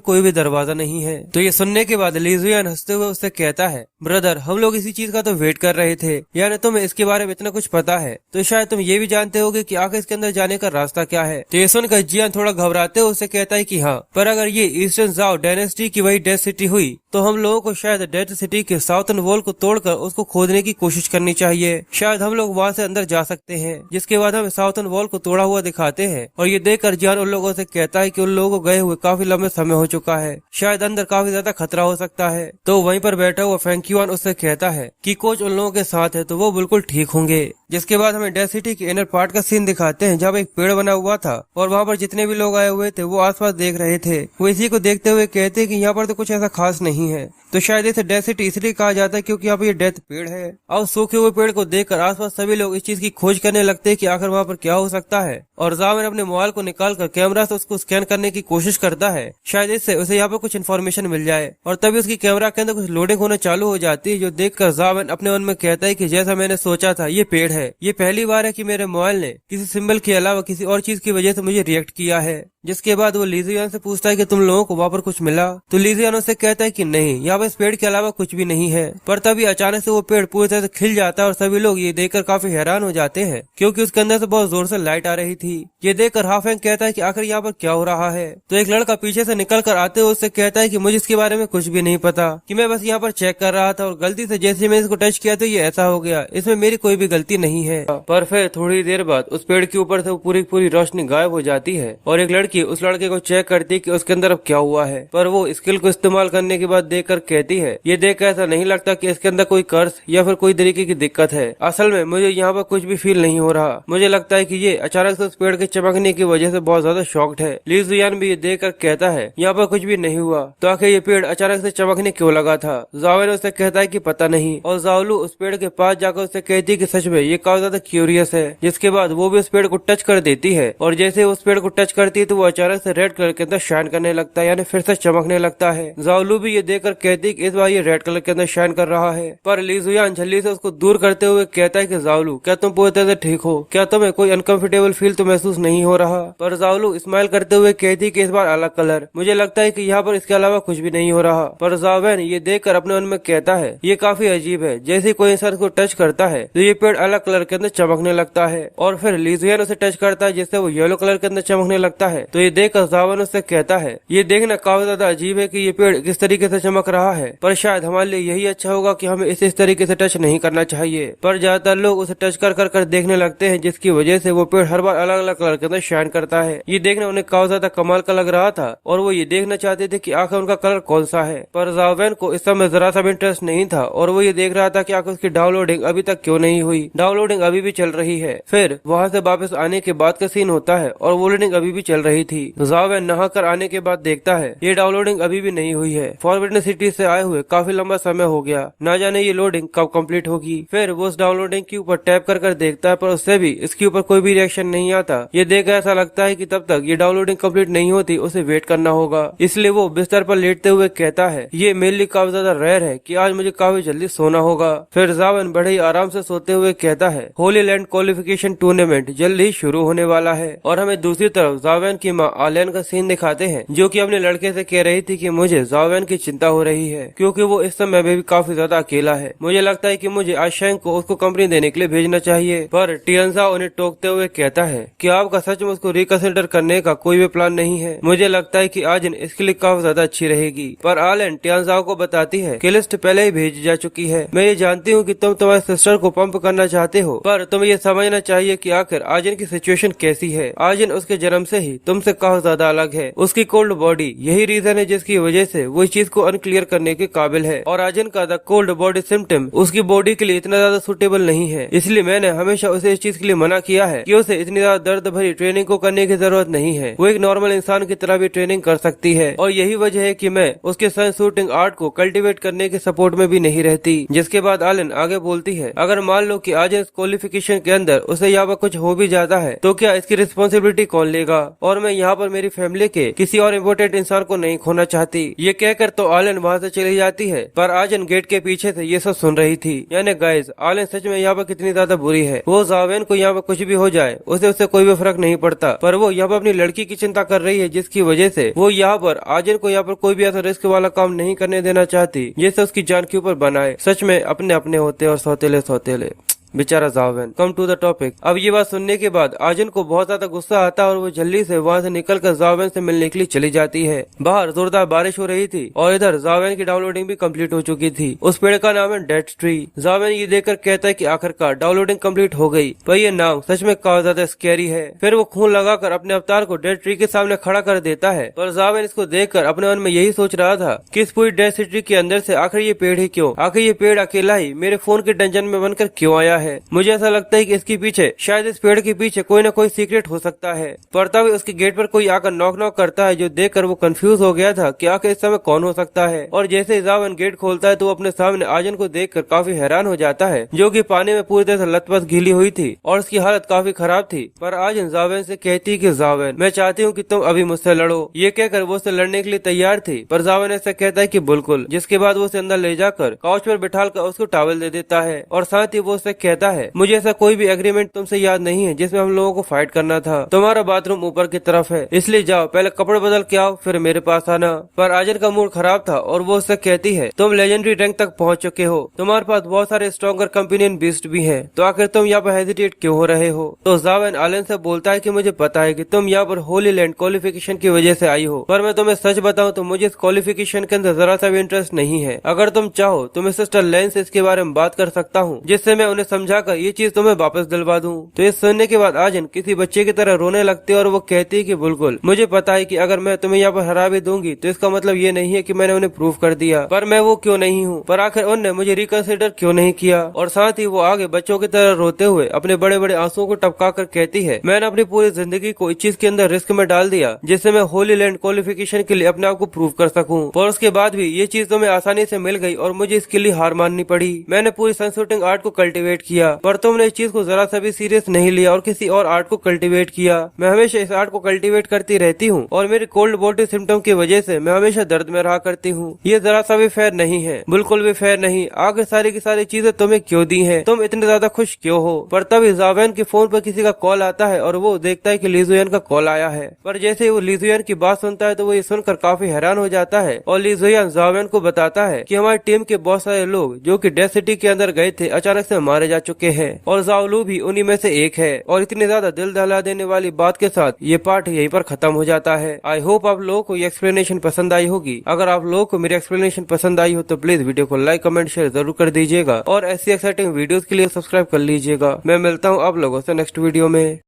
कोई भी दरवाजा नहीं है। तो ये सुनने के बाद लीजुयान हंसते हुए उससे कहता है ब्रदर, हम लोग इसी चीज का तो वेट कर रहे थे, यानी तुम्हें इसके बारे में इतना कुछ पता है तो शायद तुम ये भी जानते होगे कि आखिर इसके अंदर जाने का रास्ता क्या है। तो ये सुनकर जियान थोड़ा घबराते हुए उससे कहता है कि हाँ, पर अगर ये ईस्टर्न जाओ डायनेस्टी की वही डेथ सिटी हुई तो हम लोगों को शायद डेथ सिटी के साउथर्न वॉल को तोड़कर उसको खोदने की कोशिश करनी चाहिए। शायद हम लोग वहाँ से अंदर जा सकते हैं। जिसके बाद हमें साउथर्न वॉल को तोड़ा हुआ दिखाते हैं और ये देखकर जियान उन लोगों से कहता है कि उन लोगों को गए हुए काफी लंबे समय हो चुका है, शायद अंदर काफी ज्यादा खतरा हो सकता है। तो वहीं पर बैठा हुआ फेंक्यूआन उससे कहता है कि कोच उन लोगों के साथ है तो वो बिल्कुल ठीक होंगे। जिसके बाद हमें डेथ सिटी के इनर पार्ट का सीन दिखाते हैं जहाँ एक पेड़ बना हुआ था और वहाँ पर जितने भी लोग आए हुए थे वो आसपास देख रहे थे। वो इसी को देखते हुए कहते हैं कि यहाँ पर तो कुछ ऐसा खास नहीं है। तो शायद इसे डेथ सिटी इसलिए कहा जाता है क्योंकि यहाँ पर ये डेथ पेड़ है। और सूखे हुए पेड़ को देखकर आसपास सभी लोग इस चीज की खोज करने लगते हैं कि आखिर वहाँ पर क्या हो सकता है। और जावेन अपने मोबाइल को निकालकर कैमरा से उसको स्कैन करने की कोशिश करता है, शायद इससे उसे यहाँ पर कुछ इन्फॉर्मेशन मिल जाए। और तभी उसकी कैमरा के अंदर कुछ लोडिंग होना चालू हो जाती है जो देखकर जावेन अपने मन में कहता है कि जैसा मैंने सोचा था ये पेड़ है। ये पहली बार है कि मेरे मोबाइल ने किसी सिंबल के अलावा किसी और चीज की वजह से मुझे रिएक्ट किया है। जिसके बाद वो लीजियान से पूछता है कि तुम लोगों को वहाँ पर कुछ मिला। तो लीजियान उससे कहता है कि नहीं, यहाँ पर इस पेड़ के अलावा कुछ भी नहीं है। पर तभी अचानक से वो पेड़ पूरी तरह से खिल जाता है और सभी लोग ये देखकर काफी हैरान हो जाते हैं क्योंकि उसके अंदर से बहुत जोर से लाइट आ रही थी। ये देखकर हाफेंग कहता है कि आखिर यहाँ पर क्या हो रहा है। तो एक लड़का पीछे से निकल कर आते हुए उससे कहता है कि मुझे इसके बारे में कुछ भी नहीं पता, कि मैं बस यहाँ पर चेक कर रहा था और गलती से जैसे मैं इसको टच किया तो ये ऐसा हो गया, इसमें मेरी कोई भी गलती नहीं है। पर फिर थोड़ी देर बाद उस पेड़ के ऊपर से पूरी रोशनी गायब हो जाती है और एक लड़की उस लड़के को चेक करती है कि उसके अंदर अब क्या हुआ है। पर वो स्किल को इस्तेमाल करने के बाद देखकर कहती है ये देख ऐसा नहीं लगता कि इसके अंदर कोई कर्स या फिर कोई तरीके की दिक्कत है। असल में मुझे यहाँ पर कुछ भी फील नहीं हो रहा। मुझे लगता है कि ये अचानक से उस पेड़ के चमकने की वजह से बहुत ज्यादा शॉक्ड है। लीजुयान भी ये देखकर कहता है यहाँ पर कुछ भी नहीं हुआ, तो आखिर ये पेड़ अचानक से चमकने क्यों लगा था। जावेन उससे कहता है कि पता नहीं। और जाओलू उस पेड़ के पास जाकर उससे कहती है कि सच में ये काफी ज्यादा क्यूरियस है। जिसके बाद वो भी उस पेड़ को टच कर देती है और जैसे उस पेड़ को टच करती है तो वो अचानक से रेड कलर के अंदर शाइन करने लगता है, यानी फिर से चमकने लगता है। जाओलू भी ये देखकर कहती है कि इस बार ये रेड कलर के अंदर शाइन कर रहा है। पर लीजुयान झल्ली से उसको दूर करते हुए कहता है कि जाओलू क्या तुम पूरी तरह से ठीक हो, क्या तुम्हें कोई अनकंफर्टेबल फील तो महसूस नहीं हो रहा। पर जाओलू स्माइल करते हुए कहती है कि इस बार अलग कलर, मुझे लगता है कि यहाँ पर इसके अलावा कुछ भी नहीं हो रहा। पर जावेन ये देखकर अपने मन में कहता है ये काफी अजीब है, जैसे कोई इंसान को टच करता है तो ये पेड़ अलग कलर के अंदर चमकने लगता है और फिर लीजुयान उसे टच करता है जिससे वो येलो कलर के अंदर चमकने लगता है। तो ये देखकर जावेन उससे कहता है ये देखना काफी ज्यादा अजीब है कि ये पेड़ किस तरीके से चमक रहा है, पर शायद हमारे लिए यही अच्छा होगा कि हमें इसे इस इस तरीके से टच नहीं करना चाहिए, पर ज्यादातर लोग उसे टच कर कर कर देखने लगते हैं, जिसकी वजह से वो पेड़ हर बार अलग अलग कलर के अंदर शाइन करता है। ये देखना उन्हें काफी ज्यादा कमाल का लग रहा था और वो ये देखना चाहते थे कि आखिर उनका कलर कौन सा है। पर ज़ाओ वैन को इस समय जरा सा भी इंटरेस्ट नहीं था और वो ये देख रहा था कि आखिर उसकी डाउनलोडिंग अभी तक क्यों नहीं हुई। डाउनलोडिंग अभी भी चल रही है। फिर वहाँ से वापस आने के बाद का सीन होता है और वो लोडिंग अभी भी चल रही थी। ज़ाओ वैन नहा कर आने के बाद देखता है ये डाउनलोडिंग अभी भी नहीं हुई है। फॉरबिडन सिटी से आए हुए काफी लंबा समय हो गया, ना जाने ये लोडिंग कब कंप्लीट होगी। फिर वो उस डाउनलोडिंग के ऊपर टैप कर कर देखता है, पर उससे भी इसके ऊपर कोई भी रिएक्शन नहीं आता। ये देख ऐसा लगता है कि तब तक ये डाउनलोडिंग कंप्लीट नहीं होती उसे वेट करना होगा। इसलिए वो बिस्तर पर लेटते हुए कहता है ये मेरे लिए काफी ज्यादा रेयर है कि आज मुझे काफी जल्दी सोना होगा। फिर ज़ाओ वैन बड़े ही आराम से सोते हुए कहता है होली लैंड क्वालिफिकेशन टूर्नामेंट जल्द ही शुरू होने वाला है। और हमें दूसरी तरफ ज़ाओ वैन की माँ आलियन का सीन दिखाते हैं, जो कि अपने लड़के से कह रही थी कि मुझे ज़ाओ वैन की चिंता हो रही है क्योंकि वो इस समय में भी काफी ज्यादा अकेला है। मुझे लगता है कि मुझे आशैंग को उसको कंपनी देने के लिए भेजना चाहिए। पर टियानज़ाओ उन्हें टोकते हुए कहता है कि आपका सच में उसको रिकंसिडर करने का कोई भी प्लान नहीं है। मुझे लगता है कि आजिन इसके लिए काफी ज्यादा अच्छी रहेगी। पर आलियन टियानज़ाओ को बताती है कि लिस्ट पहले ही भेजी जा चुकी है। मैं ये जानती हूँ कि तुम तुम्हारे सिस्टर को पंप करना चाहते हो, पर तुम्हें ये समझना चाहिए कि आखिर आजिन की सिचुएशन कैसी है। आजिन उसके जन्म से ही तुमसे काफी ज्यादा अलग है। उसकी कोल्ड बॉडी यही रीजन है जिसकी वजह से वो इस चीज को अनक्लियर करने के काबिल है। और आजिन का द कोल्ड बॉडी सिम्टम उसकी बॉडी के लिए इतना ज्यादा सुटेबल नहीं है। इसलिए मैंने हमेशा उसे इस चीज के लिए मना किया है कि उसे इतनी ज्यादा दर्द भरी ट्रेनिंग को करने की जरूरत नहीं है। वो एक नॉर्मल इंसान की तरह भी ट्रेनिंग कर सकती है। और यही वजह है कि मैं उसके साइंस शूटिंग आर्ट को कल्टीवेट करने के सपोर्ट में भी नहीं रहती। जिसके बाद आलियन आगे बोलती है अगर मान लो कि आज इस क्वालिफिकेशन के अंदर उसे यहाँ पर कुछ हो भी जाता है तो क्या इसकी रिस्पॉन्सिबिलिटी कौन लेगा। और मैं यहाँ पर मेरी फैमिली के किसी और इम्पोर्टेंट इंसान को नहीं खोना चाहती। ये कहकर तो आलियन वहाँ से चली जाती है, पर आजिन गेट के पीछे से ये सब सुन रही थी। यानी गाइस आलियन सच में यहाँ पर कितनी ज्यादा बुरी है। वो ज़ाओ वैन को यहाँ पर कुछ भी हो जाए उससे कोई भी फर्क नहीं पड़ता, पर वो यहाँ पर अपनी लड़की की चिंता कर रही है, जिसकी वजह से वो यहाँ पर आजिन को यहाँ पर कोई भी ऐसा रिस्क वाला काम नहीं करने देना चाहती जिससे उसकी जान के ऊपर बनाए। सच में अपने अपने होते और सौतेले सौतेले बेचारा ज़ाओ वैन। Come to the topic. अब ये बात सुनने के बाद आजिन को बहुत ज्यादा गुस्सा आता है और वो जल्दी से वहाँ से निकलकर ज़ाओ वैन से मिलने के लिए चली जाती है। बाहर जोरदार बारिश हो रही थी और इधर ज़ाओ वैन की डाउनलोडिंग भी कंप्लीट हो चुकी थी। उस पेड़ का नाम है डेथ ट्री। ज़ाओ वैन ये देखकर कहता है कि आखिरकार डाउनलोडिंग कंप्लीट हो गई, पर ये नाम सच में काफी ज्यादा स्कैरी है। फिर वो खून लगाकर अपने अवतार को डेथ ट्री के सामने खड़ा कर देता है। पर ज़ाओ वैन इसको देखकर अपने मन में यही सोच रहा था कि इस पूरी डेथ सिटी के अंदर से आखिर ये पेड़ ही क्यों, आखिर ये पेड़ अकेला ही मेरे फोन के डंजन में बनकर क्यों आया है। मुझे ऐसा लगता है कि इसके पीछे शायद इस पेड़ के पीछे कोई न कोई सीक्रेट हो सकता है। पर तभी उसके गेट पर कोई आकर नॉक नॉक करता है, जो देखकर वो कंफ्यूज हो गया था कि आखिर इस समय कौन हो सकता है। और जैसे ही ज़ाओ वैन गेट खोलता है तो वो अपने सामने आजिन को देखकर काफी हैरान हो जाता है, जो कि पानी में पूरी तरह से लथपथ गीली हुई थी और उसकी हालत काफी खराब थी। पर आजिन ज़ाओ वैन से कहती है कि ज़ाओ वैन मैं चाहती हूँ कि तुम अभी मुझसे लड़ो। ये कहकर वो उससे लड़ने के लिए तैयार थी, पर ज़ाओ वैन ऐसा कहता है कि बिल्कुल। जिसके बाद वो उसे अंदर ले जाकर काउच पर बिठाकर उसको टॉवल दे देता है और साथ ही वो उससे कहता है मुझे ऐसा कोई भी एग्रीमेंट तुमसे याद नहीं है जिसमें हम लोगों को फाइट करना था। तुम्हारा बाथरूम ऊपर की तरफ है, इसलिए जाओ पहले कपड़े बदल के आओ फिर मेरे पास आना। पर आजिन का मूड खराब था और वो उससे कहती है तुम लेजेंडरी रैंक तक पहुंच चुके हो, तुम्हारे पास बहुत सारे स्ट्रॉन्गर कंपेनियन बीस्ट भी हैं, तो आखिर तुम यहाँ पर हेजिटेट क्यों हो रहे हो। तो ज़ाओ वैन आलियन से बोलता है कि मुझे पता है कि तुम यहाँ पर होली लैंड क्वालिफिकेशन की वजह से आई हो, पर मैं तुम्हें सच बताऊं तो मुझे इस क्वालिफिकेशन के अंदर जरा सा भी इंटरेस्ट नहीं है। अगर तुम चाहो तो मैं सिस्टर लैन से इसके बारे में बात कर सकता हूँ, जिससे मैं उन्हें समझाकर ये चीज तुम्हें वापस दिलवा दूं। तो ये सुनने के बाद आजिन किसी बच्चे की तरह रोने लगती है और वो कहती है कि बिल्कुल मुझे पता है कि अगर मैं तुम्हें यहाँ पर हरा भी दूंगी तो इसका मतलब ये नहीं है कि मैंने उन्हें प्रूव कर दिया, पर मैं वो क्यों नहीं हूँ, पर आखिर उन्होंने मुझे रिकंसिडर क्यों नहीं किया। और साथ ही वो आगे बच्चों की तरह रोते हुए अपने बड़े बड़े आंसुओं को टपका कर कहती है मैंने अपनी पूरी जिंदगी को इस चीज के अंदर रिस्क में डाल दिया जिससे मैं होली लैंड क्वालिफिकेशन के लिए अपने आप को प्रूव कर सकूं, पर उसके बाद भी ये चीज तुम्हें आसानी से मिल गई और मुझे इसके लिए हार माननी पड़ी। मैंने पूरी सनशूटिंग आर्ट को कल्टीवेट किया, पर तुमने इस चीज को जरा सा भी सीरियस नहीं लिया और किसी और आर्ट को कल्टीवेट किया। मैं हमेशा इस आर्ट को कल्टीवेट करती रहती हूँ और मेरी कोल्ड बॉडी सिम्टम की वजह से मैं हमेशा दर्द में रहा करती हूँ। ये जरा सा भी फेयर नहीं है, बिल्कुल भी फेयर नहीं। आगे सारी की सारी चीजें तुम्हें क्यों दी है, तुम इतने ज्यादा खुश क्यों हो। पर तभी ज़ाओ वैन के फोन पर किसी का कॉल आता है और वो देखता है कि ली जुएन का कॉल आया है। पर जैसे ही वो ली जुएन की बात सुनता है तो वो ये सुनकर काफी हैरान हो जाता है और ली जुएन ज़ाओ वैन को बताता है कि हमारी टीम के बहुत सारे लोग जो कि डेथ सिटी के अंदर गए थे अचानक से मारे जा जा चुके हैं और ज़ाओलू भी उन्हीं में से एक है। और इतनी ज्यादा दिल दहला देने वाली बात के साथ ये पार्ट यहीं पर खत्म हो जाता है। आई होप आप लोगों को ये एक्सप्लेनेशन पसंद आई होगी। अगर आप लोगों को मेरी एक्सप्लेनेशन पसंद आई हो तो प्लीज वीडियो को लाइक कमेंट शेयर जरूर कर दीजिएगा और ऐसी एक्साइटिंग वीडियोस के लिए सब्सक्राइब कर लीजिएगा। मैं मिलता हूँ आप लोगों से नेक्स्ट वीडियो में।